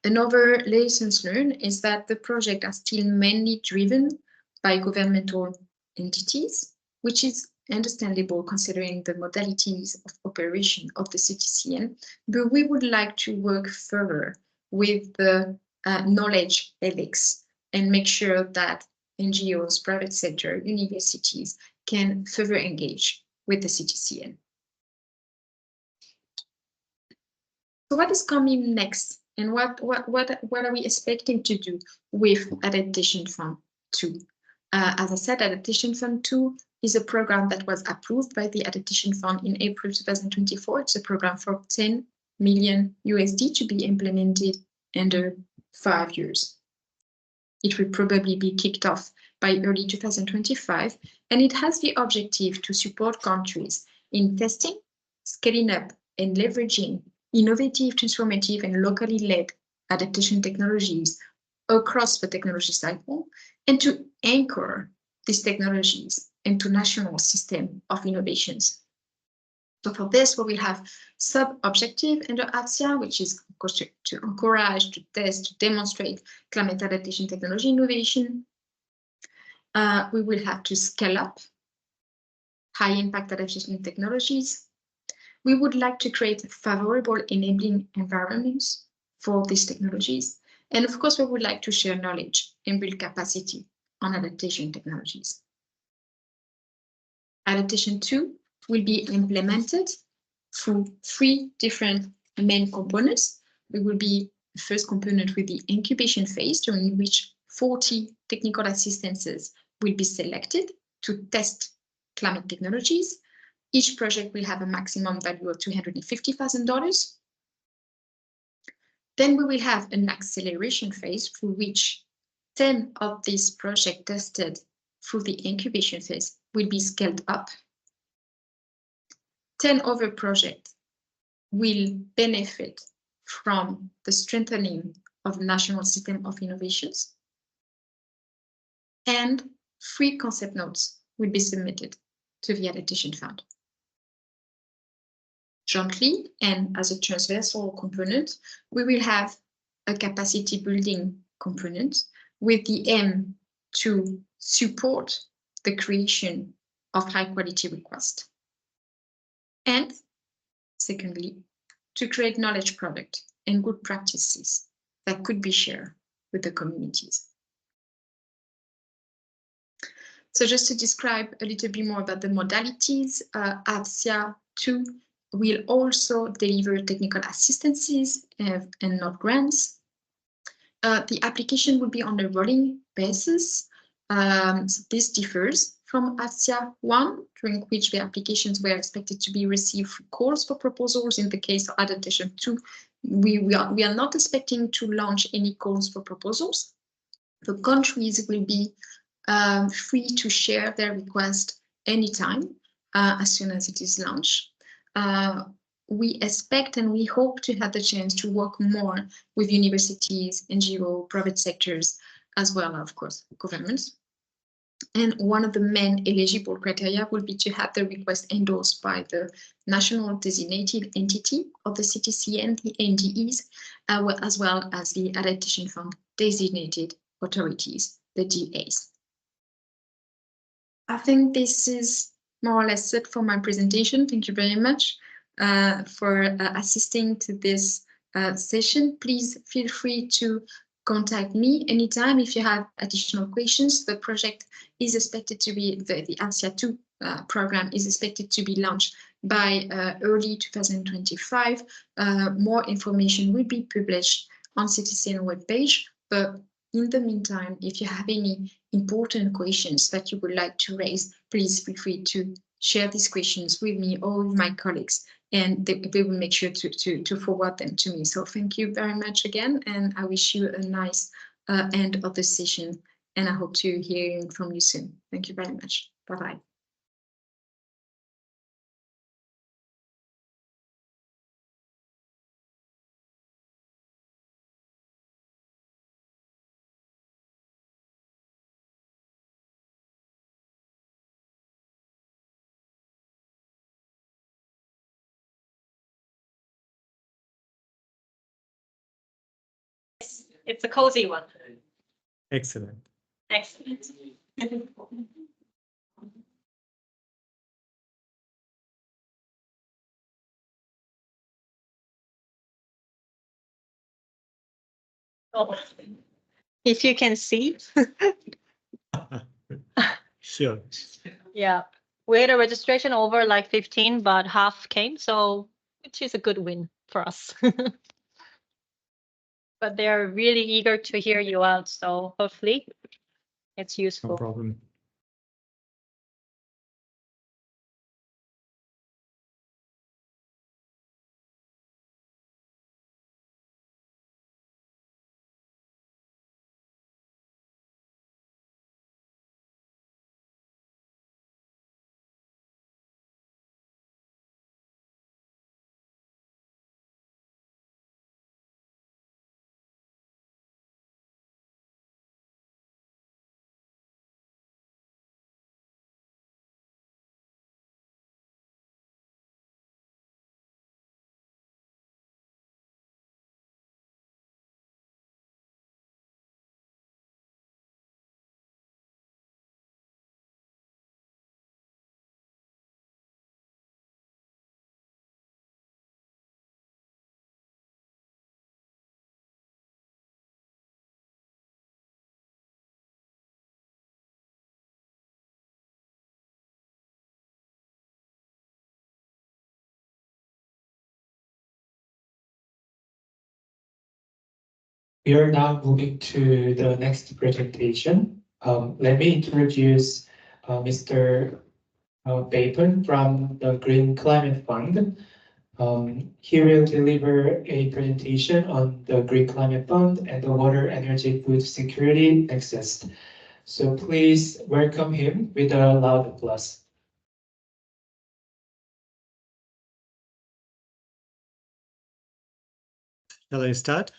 Another lessons learned is that the projects are still mainly driven by governmental entities, which is understandable considering the modalities of operation of the CTCN, but we would like to work further with the knowledge helix and make sure that NGOs, private sector, universities can further engage with the CTCN. So what is coming next, and what are we expecting to do with Adaptation Fund 2? As I said, Adaptation Fund 2 is a program that was approved by the Adaptation Fund in April 2024. It's a program for 10 million USD to be implemented under 5 years. It will probably be kicked off by early 2025, and it has the objective to support countries in testing, scaling up, and leveraging innovative, transformative, and locally led adaptation technologies across the technology cycle, and to anchor these technologies into national system of innovations. So for this, we will have sub-objective under ASIA, which is, of course, to encourage, to test, to demonstrate climate adaptation technology innovation. We will have to scale up high-impact adaptation technologies. We would like to create favorable enabling environments for these technologies. And of course, we would like to share knowledge and build capacity on adaptation technologies. Adaptation 2 will be implemented through 3 different main components. There will be the first component with the incubation phase, during which 40 technical assistances will be selected to test climate technologies. Each project will have a maximum value of $250,000. Then we will have an acceleration phase through which 10 of these projects tested through the incubation phase will be scaled up. 10 other projects will benefit from the strengthening of the national system of innovations. And 3 concept notes will be submitted to the Adaptation Fund. Jointly, and as a transversal component, we will have a capacity building component with the aim to support the creation of high quality requests. And secondly, to create knowledge product and good practices that could be shared with the communities. So just to describe a little bit more about the modalities, AFSIA 2 will also deliver technical assistances and not grants. The application will be on a rolling basis. So this differs from AFSIA 1, during which the applications were expected to be received through calls for proposals. In the case of Adaptation 2, we are not expecting to launch any calls for proposals. The countries will be free to share their request anytime as soon as it is launched. We expect and we hope to have the chance to work more with universities, NGO, private sectors, as well, of course, governments. And one of the main eligible criteria will be to have the request endorsed by the national designated entity of the CTCN, the NDEs, as well as the Adaptation Fund designated authorities, the DAs. I think this is more or less it for my presentation. Thank you very much for assisting to this session. Please feel free to contact me anytime if you have additional questions. The project is expected to be, the AFSIA 2 program is expected to be launched by early 2025. More information will be published on CTCN webpage, but in the meantime, if you have any important questions that you would like to raise, please feel free to share these questions with me or with my colleagues, and they will make sure to forward them to me. So thank you very much again, and I wish you a nice end of the session, and I hope to hear from you soon. Thank you very much. Bye-bye. It's a cozy one. Excellent. Excellent. Oh, if you can see. Sure. Yeah, we had a registration over like 15, but half came, so which is a good win for us. But they're really eager to hear you out, so hopefully it's No useful. problem. We are now moving to the next presentation. Let me introduce Mr. Bacon from the Green Climate Fund. He will deliver a presentation on the Green Climate Fund and the Water, Energy, Food Security Nexus. So please welcome him with a loud applause. Shall I start?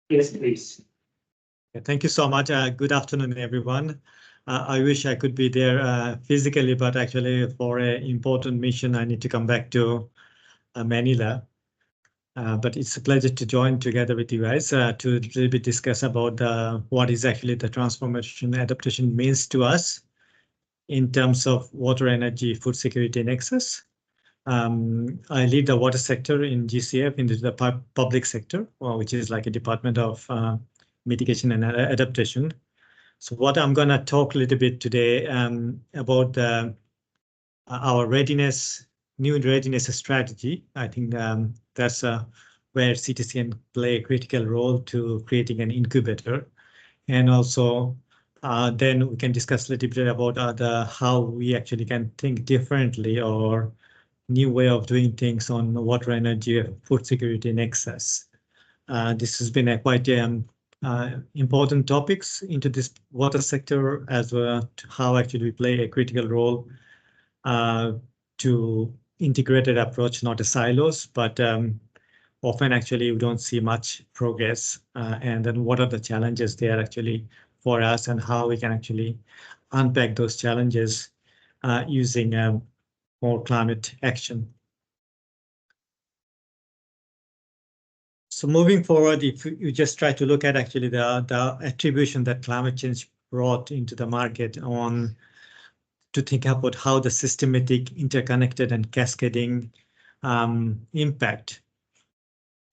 Yes, please. Thank you so much. Good afternoon, everyone. I wish I could be there physically, but actually for an important mission, I need to come back to Manila. But it's a pleasure to join together with you guys to really discuss about what is actually the transformation adaptation means to us in terms of water, energy, food security nexus. I lead the water sector in GCF, in the public sector, which is like a department of mitigation and adaptation. So what I'm going to talk a little bit today about our readiness, new readiness strategy. I think that's where CTCN play a critical role to creating an incubator. And also then we can discuss a little bit about how we actually can think differently or new way of doing things on water, energy, food security nexus. This has been a quite important topics into this water sector as well, to how actually we play a critical role to integrated approach, not a silos, but often actually we don't see much progress. And then what are the challenges there actually for us and how we can actually unpack those challenges using more climate action. So moving forward, if you just try to look at actually the attribution that climate change brought into the market on to think about how the systematic, interconnected and cascading impact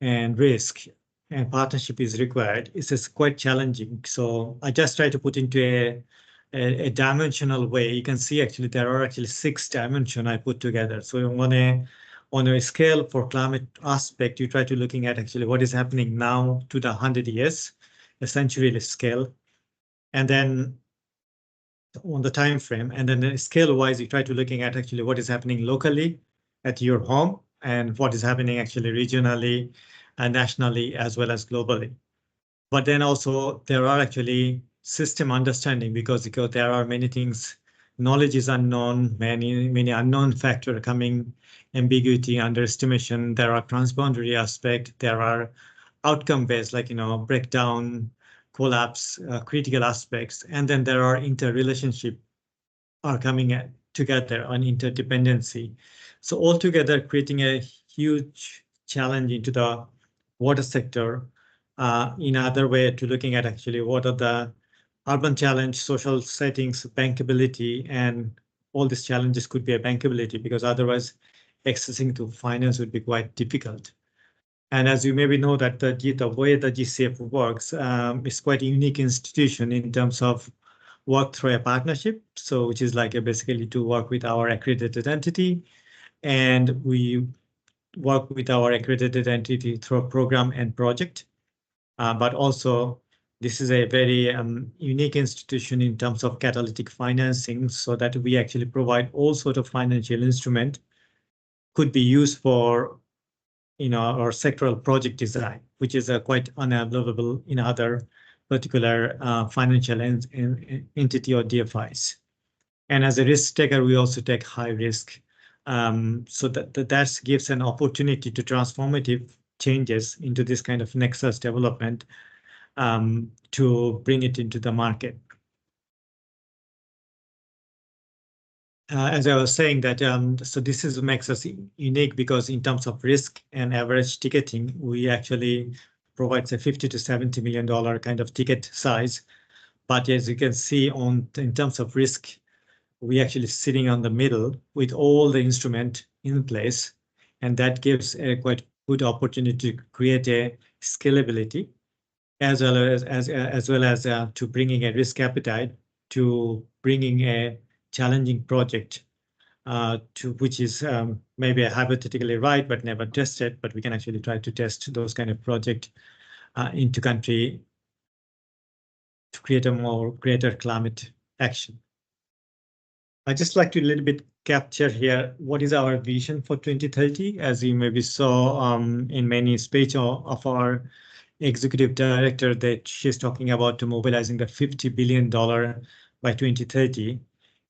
and risk and partnership is required, it's just quite challenging. So I just try to put into a dimensional way. You can see actually there are actually 6 dimensions I put together. So on a scale for climate aspect, you try to looking at actually what is happening now to the 100 years, a century scale, and then on the time frame, and then scale wise, you try to looking at actually what is happening locally at your home and what is happening actually regionally and nationally as well as globally. But then also there are actually system understanding because there are many things, knowledge is unknown, many unknown factor coming, ambiguity, underestimation, there are transboundary aspect, there are outcome based like, breakdown, collapse, critical aspects, and then there are interrelationship are coming together on interdependency. So altogether creating a huge challenge into the water sector. In other way to looking at actually what are the urban challenge, social settings, bankability, and all these challenges could be a bankability because otherwise accessing to finance would be quite difficult. And as you maybe know that the way the GCF works is quite a unique institution in terms of work through a partnership. So which is like basically to work with our accredited entity, and we work with our accredited entity through a program and project. But also this is a very unique institution in terms of catalytic financing, so that we actually provide all sort of financial instrument could be used for our sectoral project design, which is quite unavailable in other particular financial entity or DFIs. And as a risk taker, we also take high risk. So that gives an opportunity to transformative changes into this kind of nexus development to bring it into the market. As I was saying that, so this makes us unique because in terms of risk and average ticketing, we actually provides a $50 to $70 million kind of ticket size. But as you can see in terms of risk, we actually sitting on the middle with all the instrument in place, and that gives a quite good opportunity to create a scalability as well as to bringing a risk appetite to bringing a challenging project which is maybe hypothetically right, but never tested, but we can actually try to test those kind of project into country to create a more greater climate action. I just like to a little bit capture here what is our vision for 2030. As you maybe saw in many speech of our executive director, that she's talking about to mobilizing the $50 billion by 2030.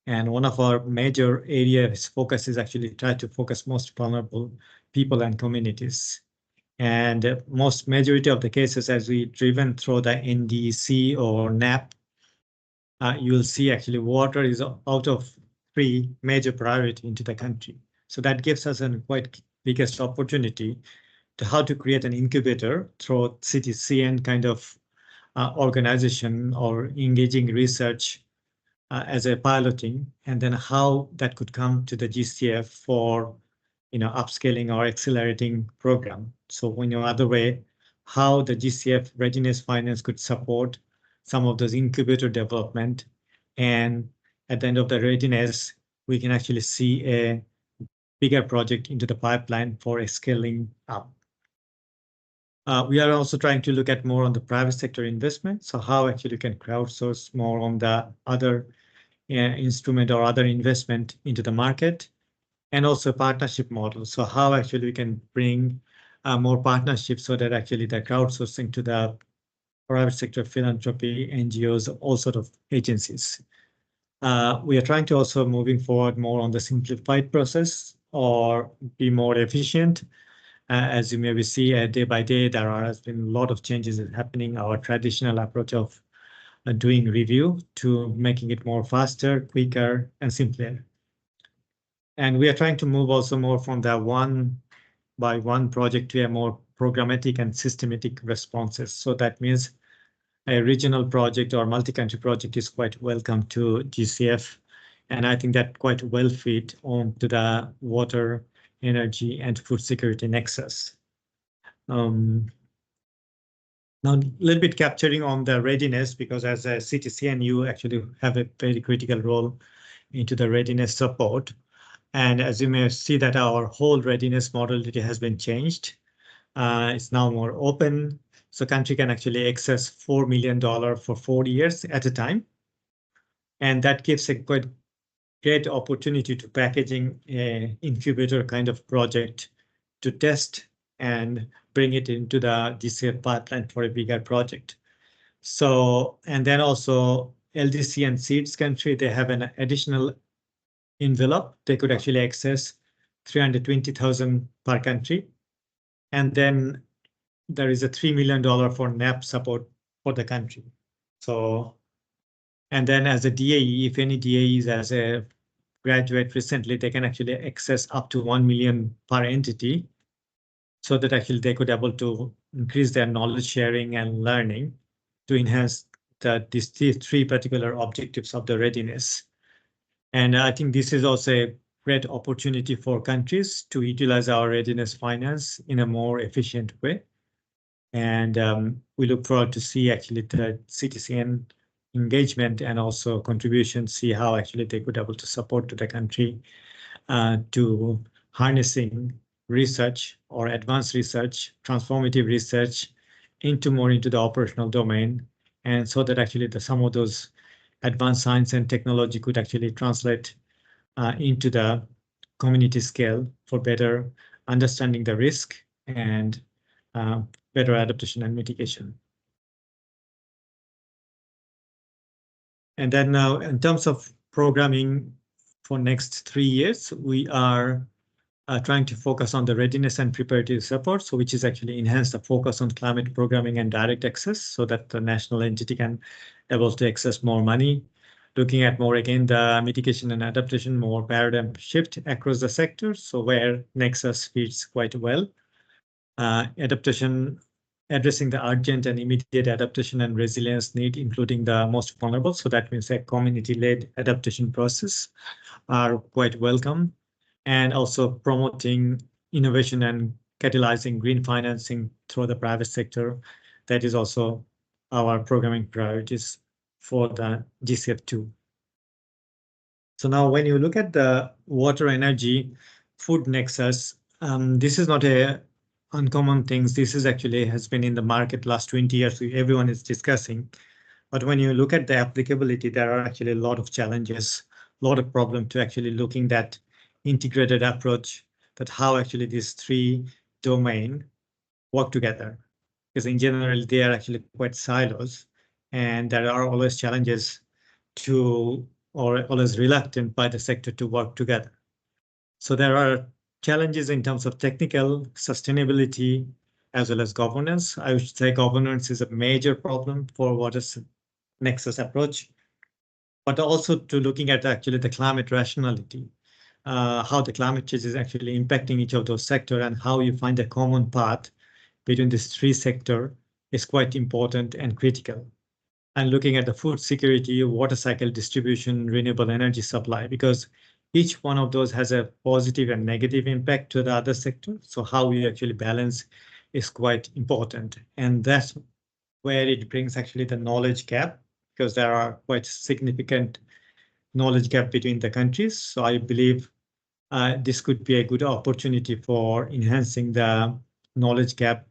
And one of our major areas focus is actually try to focus most vulnerable people and communities. And most majority of the cases, as we driven through the NDC or NAP, you will see actually water is out of 3 major priority into the country. So that gives us a quite biggest opportunity to how to create an incubator through CTCN kind of organization or engaging research as a piloting, and then how that could come to the GCF for upscaling or accelerating program. So in other way, how the GCF readiness finance could support some of those incubator development, and at the end of the readiness, we can actually see a bigger project into the pipeline for scaling up. We are also trying to look at more on the private sector investment. So how actually you can crowdsource more on the other instrument or other investment into the market, and also partnership model. So how actually we can bring more partnerships so that actually the crowdsourcing to the private sector philanthropy, NGOs, all sort of agencies. We are trying to also moving forward more on the simplified process or be more efficient. As you maybe see day by day, there has been a lot of changes happening. Our traditional approach of doing review to making it more faster, quicker, and simpler. And we are trying to move also more from the one by one project to a more programmatic and systematic responses. So that means a regional project or multi-country project is quite welcome to GCF. And I think that quite well fit onto the water, energy, and food security nexus. Now, a little bit capturing on the readiness, because as a CTCN, you actually have a very critical role into the readiness support. And as you may see that our whole readiness modality has been changed. It's now more open. So country can actually access $4 million for 4 years at a time. And that gives a quite great opportunity to packaging a incubator kind of project to test and bring it into the GCF pipeline for a bigger project. So, and then also LDC and seeds country, they have an additional envelope. They could actually access 320,000 per country. And then there is a $3 million for NAP support for the country. So, and then as a DAE, if any DAE is as a graduate recently, they can actually access up to 1 million per entity, so that actually they could able to increase their knowledge sharing and learning to enhance these 3 particular objectives of the readiness. And I think this is also a great opportunity for countries to utilize our readiness finance in a more efficient way. And we look forward to see actually the CTCN engagement and also contribution, see how actually they could able to support to the country to harnessing research or advanced research, transformative research into the operational domain. And so that actually some of those advanced science and technology could actually translate into the community scale for better understanding the risk and better adaptation and mitigation. And then now in terms of programming for next 3 years, we are trying to focus on the readiness and preparatory support, so which is actually enhance the focus on climate programming and direct access so that the national entity can able to access more money. Looking at more again the mitigation and adaptation, more paradigm shift across the sector, so where Nexus fits quite well. Adaptation, addressing the urgent and immediate adaptation and resilience need, including the most vulnerable. So that means a community-led adaptation process are quite welcome. And also promoting innovation and catalyzing green financing through the private sector. That is also our programming priorities for the GCF2. So now when you look at the water, energy, food nexus, this is not a uncommon things. This is actually has been in the market last 20 years. Everyone is discussing. But when you look at the applicability, there are actually a lot of challenges, a lot of problems to actually looking at integrated approach, that how actually these three domain work together. Because in general, they are actually quite silos, and there are always challenges to, or always reluctant by the sector to work together. So there are challenges in terms of technical sustainability as well as governance. I would say governance is a major problem for water nexus approach, but also to looking at actually the climate rationality, how the climate change is actually impacting each of those sectors, and how you find a common path between these three sectors is quite important and critical. And looking at the food security, water cycle distribution, renewable energy supply, because each one of those has a positive and negative impact to the other sector. So how we actually balance is quite important. And that's where it brings actually the knowledge gap, because there are quite significant knowledge gap between the countries. So I believe this could be a good opportunity for enhancing the knowledge gap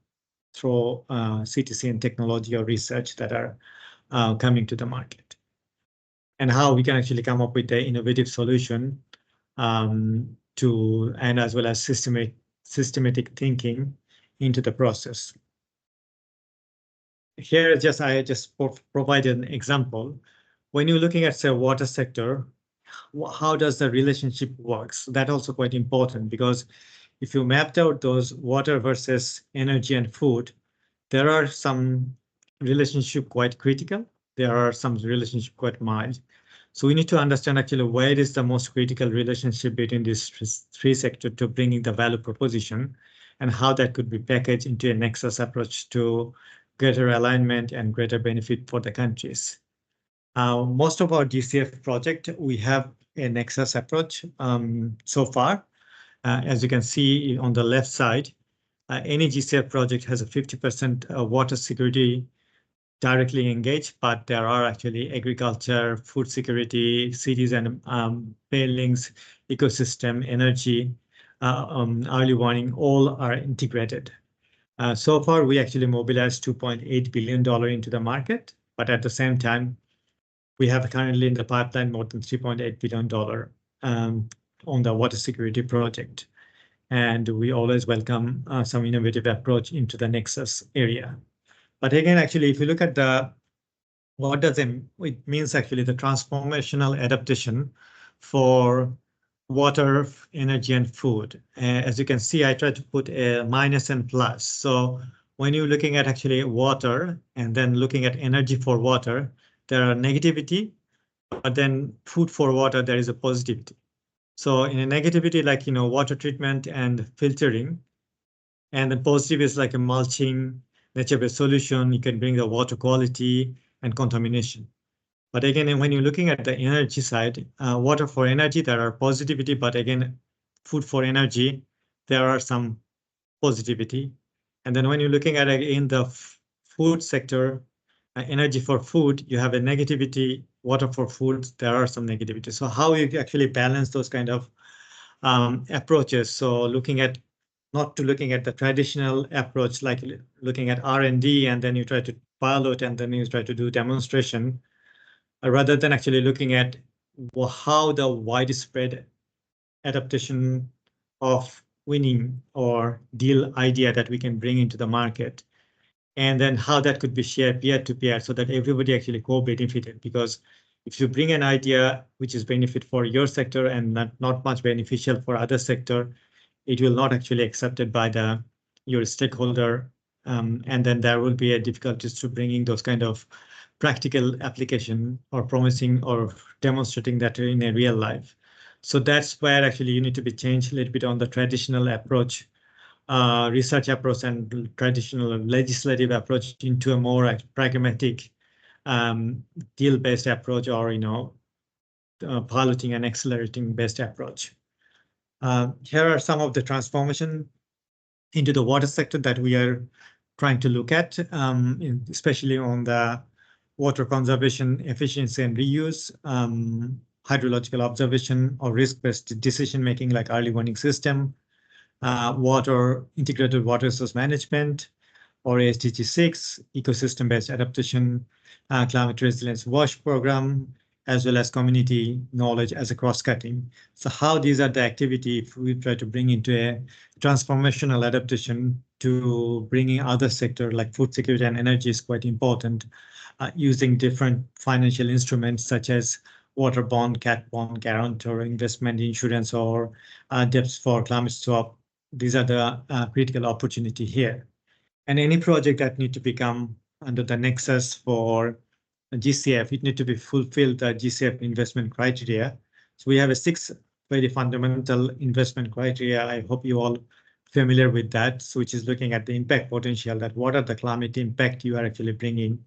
through CTCN technology or research that are coming to the market, and how we can actually come up with an innovative solution to, and as well as systematic thinking into the process. Here, I just provide an example. When you're looking at, say, water sector, how does the relationship works? That also quite important, because if you mapped out those water versus energy and food, there are some relationship quite critical. There are some relationship quite mild. So we need to understand actually where is the most critical relationship between these three sectors to bringing the value proposition, and how that could be packaged into a nexus approach to greater alignment and greater benefit for the countries. Most of our GCF project, we have a nexus approach so far. As you can see on the left side, any GCF project has a 50% water security directly engaged, but there are actually agriculture, food security, cities and buildings, ecosystem, energy, early warning, all are integrated. So far, we actually mobilized $2.8 billion into the market, but at the same time, we have currently in the pipeline more than $3.8 billion on the water security project. And we always welcome some innovative approach into the nexus area. But again, actually, if you look at what does it means actually the transformational adaptation for water, energy, and food. As you can see, I try to put a minus and plus. So when you're looking at actually water and then looking at energy for water, there are negativity, but then food for water, there is a positivity. So in a negativity, like, water treatment and filtering, and the positive is like a mulching, nature-based solution. You can bring the water quality and contamination. But again, when you're looking at the energy side, water for energy, there are positivity, but again, food for energy, there are some positivity. And then when you're looking at it in the food sector, energy for food, you have a negativity, water for food, there are some negativity. So how you actually balance those kind of approaches? So looking at the traditional approach, like looking at R&D, and then you try to pilot, and then you try to do demonstration, rather than actually looking at how the widespread adaptation of winning or deal idea that we can bring into the market, and then how that could be shared peer-to-peer so that everybody actually co-benefited. Because if you bring an idea which is benefit for your sector and not much beneficial for other sector, it will not actually accepted by your stakeholder, and then there will be a difficulties to bringing those kind of practical application or promising or demonstrating that in a real life. So that's where actually you need to be changed a little bit on the traditional approach, research approach and traditional legislative approach into a more pragmatic deal-based approach, or piloting and accelerating based approach. Here are some of the transformation into the water sector that we are trying to look at, especially on the water conservation, efficiency, and reuse. hydrological observation or risk-based decision-making like early warning system, water integrated water resource management, or SDG 6, ecosystem-based adaptation, climate resilience WASH program, as well as community knowledge as a cross-cutting. So how these are the activity if we try to bring into a transformational adaptation to bringing other sector like food security and energy is quite important, using different financial instruments such as water bond, cat bond, guarantor, investment insurance, or debts for climate swap. These are the critical opportunity here. And any project that need to become under the nexus for GCF, it need to be fulfilled the GCF investment criteria. So we have a 6 very fundamental investment criteria. I hope you all familiar with that. So which is looking at the impact potential, that what are the climate impact you are actually bringing.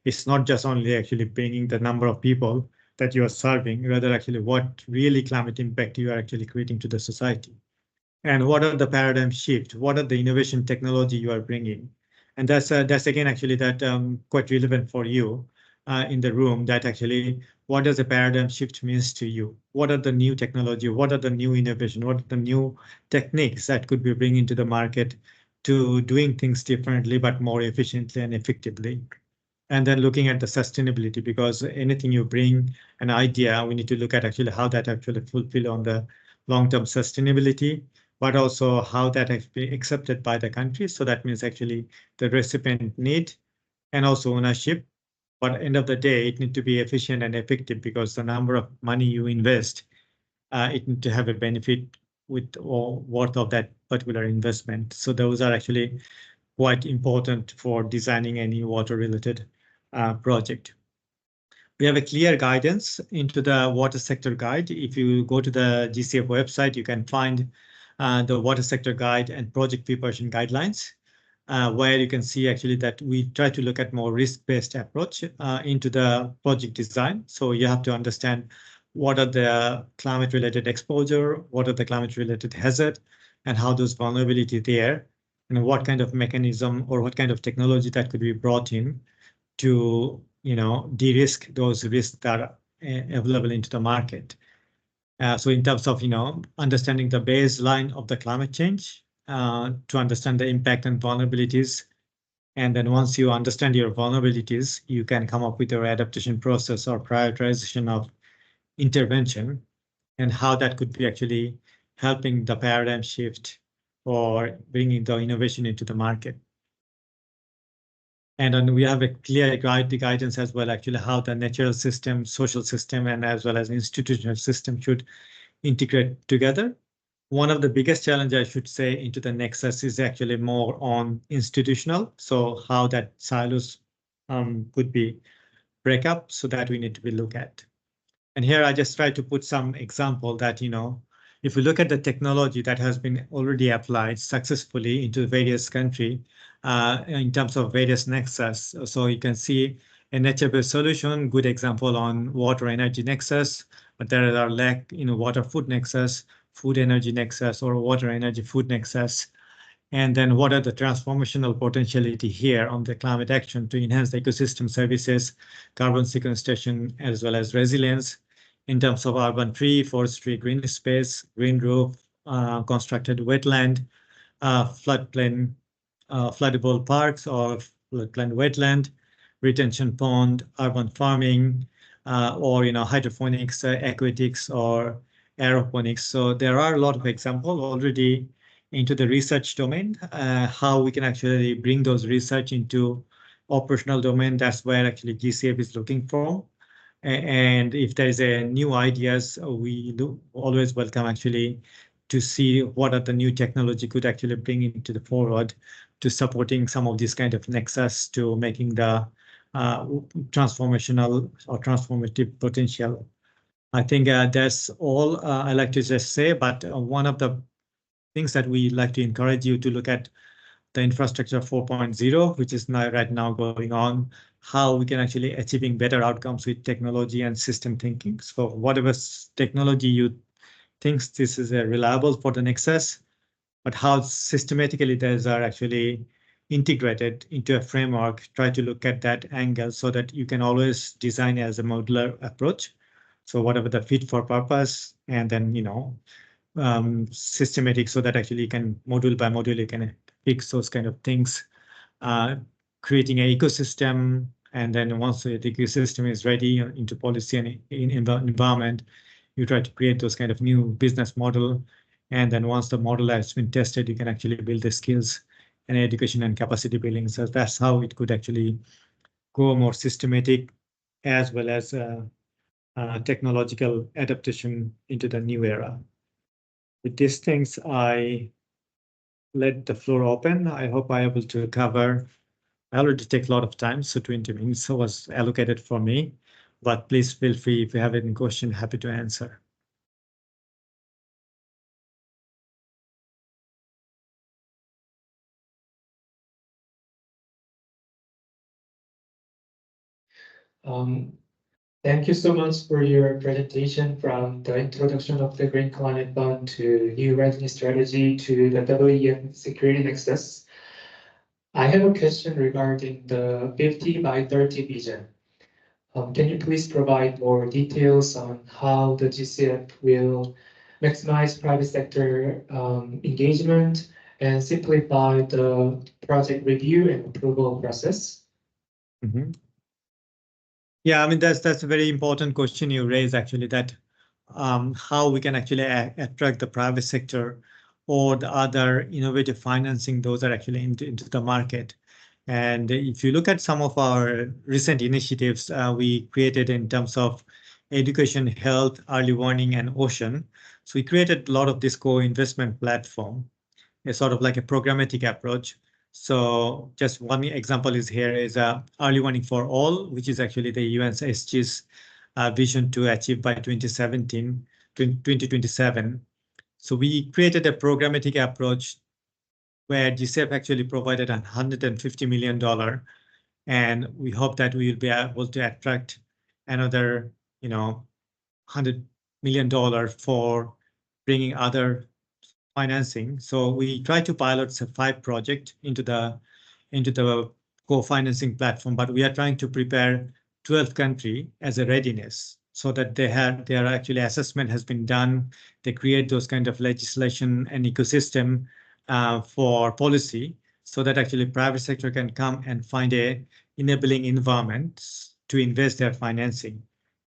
It's not just only actually bringing the number of people that you are serving, rather actually what really climate impact you are actually creating to the society. And what are the paradigm shift? What are the innovation technology you are bringing? And that's again actually that quite relevant for you in the room. That actually, what does a paradigm shift means to you? What are the new technology? What are the new innovation? What are the new techniques that could be bringing to the market to doing things differently but more efficiently and effectively? And then looking at the sustainability, because anything you bring an idea, we need to look at actually how that actually fulfill on the long-term sustainability, but also how that has been accepted by the country. So that means actually the recipient need and also ownership. But at the end of the day, it needs to be efficient and effective because the number of money you invest, it needs to have a benefit with or worth of that particular investment. So those are actually quite important for designing any water-related project. We have a clear guidance into the water sector guide. If you go to the GCF website, you can find the water sector guide and project preparation guidelines, where you can see actually that we try to look at more risk-based approach into the project design. So you have to understand what are the climate-related exposure, what are the climate-related hazard, and how those vulnerability there, and what kind of mechanism or what kind of technology that could be brought in to de-risk those risks that are available into the market. So in terms of understanding the baseline of the climate change, to understand the impact and vulnerabilities, and then once you understand your vulnerabilities, you can come up with your adaptation process or prioritization of intervention, and how that could be actually helping the paradigm shift or bringing the innovation into the market. And then we have a clear guidance as well, actually, how the natural system, social system, and as well as institutional system should integrate together. One of the biggest challenges, I should say, into the nexus is actually more on institutional. So how that silos could be break up, so that we need to be look at. And here I just try to put some example that, if we look at the technology that has been already applied successfully into various countries in terms of various nexus. So you can see a nature-based solution, good example on water energy nexus, but there are water food nexus, food energy nexus, or water energy food nexus. And then what are the transformational potentiality here on the climate action to enhance the ecosystem services, carbon sequestration, as well as resilience in terms of urban tree, forestry, green space, green roof, constructed wetland, floodplain, floodable parks or floodplain wetland, retention pond, urban farming, or hydroponics, aquatics, or aeroponics. So there are a lot of examples already into the research domain, how we can actually bring those research into operational domain. That's where actually GCF is looking for. And if there's a new ideas, we always welcome actually to see what are the new technology could actually bring into the forward to supporting some of this kind of nexus to making the transformational or transformative potential. I think that's all I like to just say, but one of the things that we like to encourage you to look at the infrastructure 4.0, which is right now going on, how we can actually achieving better outcomes with technology and system thinking. So whatever technology you think this is reliable for the nexus, but how systematically those are actually integrated into a framework, try to look at that angle so that you can always design as a modular approach. So whatever the fit for purpose, and then, systematic, so that actually you can module by module, you can fix those kind of things, creating an ecosystem. And then once the ecosystem is ready into policy and in environment, you try to create those kind of new business model. And then once the model has been tested, you can actually build the skills and education and capacity building. So that's how it could actually go more systematic, as well as technological adaptation into the new era. With these things, I let the floor open. I hope I'm able to cover. I already take a lot of time, so 20 minutes was allocated for me. But please feel free if you have any question, happy to answer. Thank you so much for your presentation, from the introduction of the Green Climate Fund to new revenue strategy to the WEF security nexus. I have a question regarding the 50 by 30 vision. Can you please provide more details on how the GCF will maximize private sector engagement and simplify the project review and approval process? Mm-hmm. Yeah, I mean, that's a very important question you raise, actually, that how we can actually attract the private sector or the other innovative financing, those are actually into the market. And if you look at some of our recent initiatives we created in terms of education, health, early warning, and ocean. So we created a lot of this co-investment platform, a sort of like a programmatic approach. So just one example is here is early warning for all, which is actually the UNSG's vision to achieve by 2027. So we created a programmatic approach where GCF actually provided $150 million. And we hope that we will be able to attract another, $100 million for bringing other financing. So we try to pilot 5 projects into the co-financing platform, but we are trying to prepare 12 countries as a readiness, so that their actually assessment has been done. They create those kind of legislation and ecosystem for policy, so that actually private sector can come and find a enabling environment to invest their financing.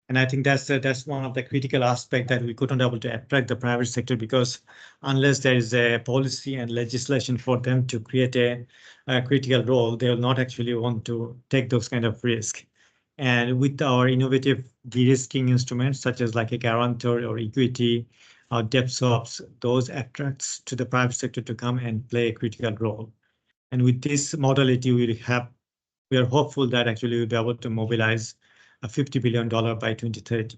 And I think that's one of the critical aspects that we couldn't able to attract the private sector, because unless there is a policy and legislation for them to create a critical role, they will not actually want to take those kind of risk. And with our innovative de-risking instruments, such as like a guarantor or equity or debt swaps, those attracts to the private sector to come and play a critical role. And with this modality, we are hopeful that actually we'll be able to mobilize a $50 billion by 2030.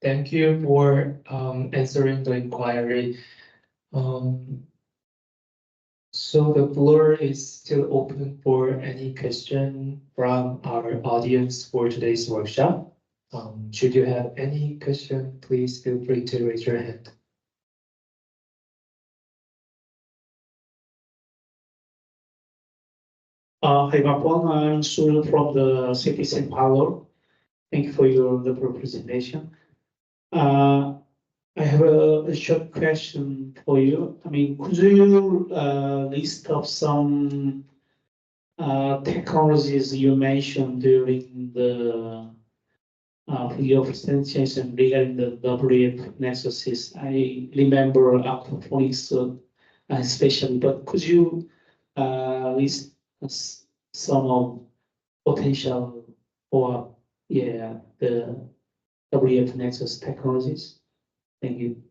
Thank you for answering the inquiry. So the floor is still open for any question from our audience for today's workshop. Should you have any question, please feel free to raise your hand. Hi, Mapon. I'm Sul from the CTCN Power. Thank you for the presentation. I have a short question for you. I mean, could you list of some technologies you mentioned during the your presentation regarding the WF nexuses? I remember aquaponics especially, but could you list some of potential for the WF nexus technologies? Thank you.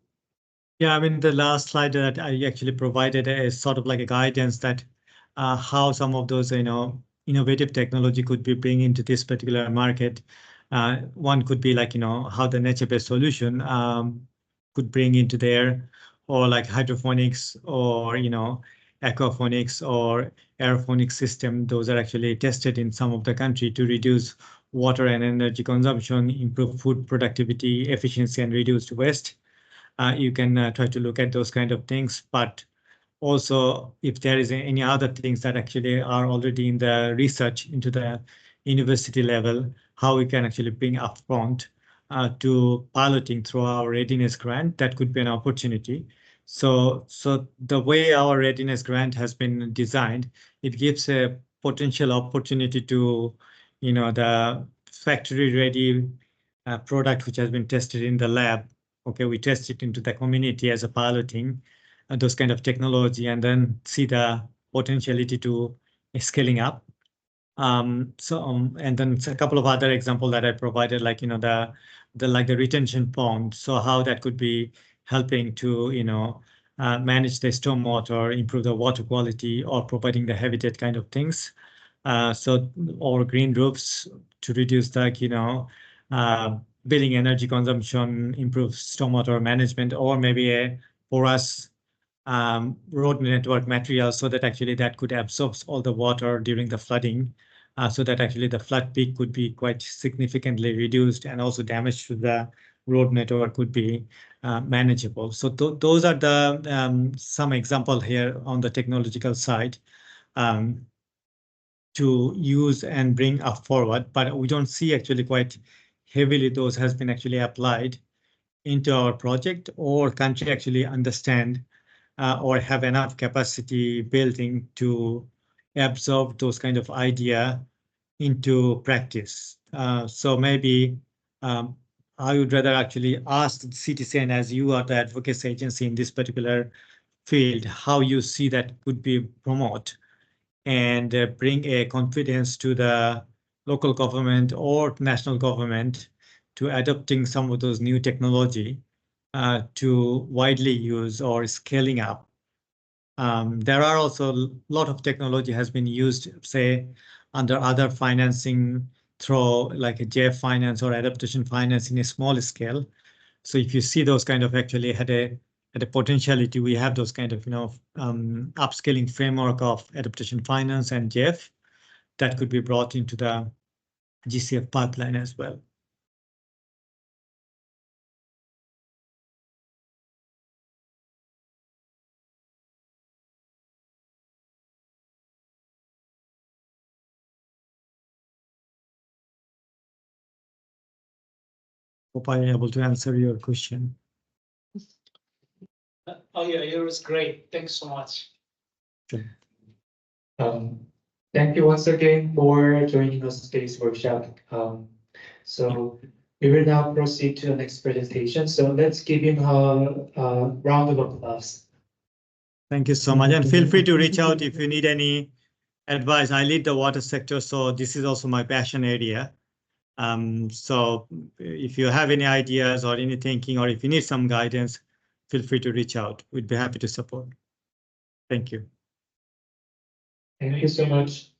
Yeah, I mean, the last slide that I actually provided is sort of like a guidance that how some of those, innovative technology could be bring into this particular market. One could be like, how the nature-based solution could bring into there, or like hydroponics, or, aquaponics or aeroponics system. Those are actually tested in some of the country to reduce water and energy consumption, improve food productivity, efficiency, and reduce waste. You can try to look at those kind of things, but also if there is any other things that actually are already in the research into the university level, how we can actually bring upfront to piloting through our readiness grant, that could be an opportunity. So the way our readiness grant has been designed, it gives a potential opportunity to, the factory ready product which has been tested in the lab. Okay, we test it into the community as a piloting those kind of technology, and then see the potentiality to scaling up. And then a couple of other examples that I provided, like the retention pond. So how that could be helping to manage the stormwater, improve the water quality, or providing the habitat kind of things. Or green roofs to reduce the building energy consumption, improve stormwater management, or maybe a porous road network material, so that actually that could absorb all the water during the flooding, so that actually the flood peak could be quite significantly reduced, and also damage to the road network could be manageable. So those are the some example here on the technological side to use and bring up forward, but we don't see actually quite heavily those has been actually applied into our project, or country actually understand or have enough capacity building to absorb those kind of idea into practice. So maybe I would rather actually ask CTCN, as you are the advocacy agency in this particular field, how you see that could be promote and bring a confidence to the local government or national government to adopting some of those new technology to widely use or scaling up. There are also a lot of technology has been used, say, under other financing through like a JF finance or adaptation finance in a small scale. So if you see those kind of actually had a potentiality, we have those kind of upscaling framework of adaptation finance and JF that could be brought into the GCF pipeline as well. Hope I am able to answer your question. Oh yeah, it was great. Thanks so much. Sure. Thank you once again for joining us today's workshop. So we will now proceed to the next presentation. So let's give him a round of applause. Thank you so much, and feel free to reach out if you need any advice. I lead the water sector, so this is also my passion area. So if you have any ideas or any thinking, or if you need some guidance, feel free to reach out. We'd be happy to support. Thank you. Thank you so much.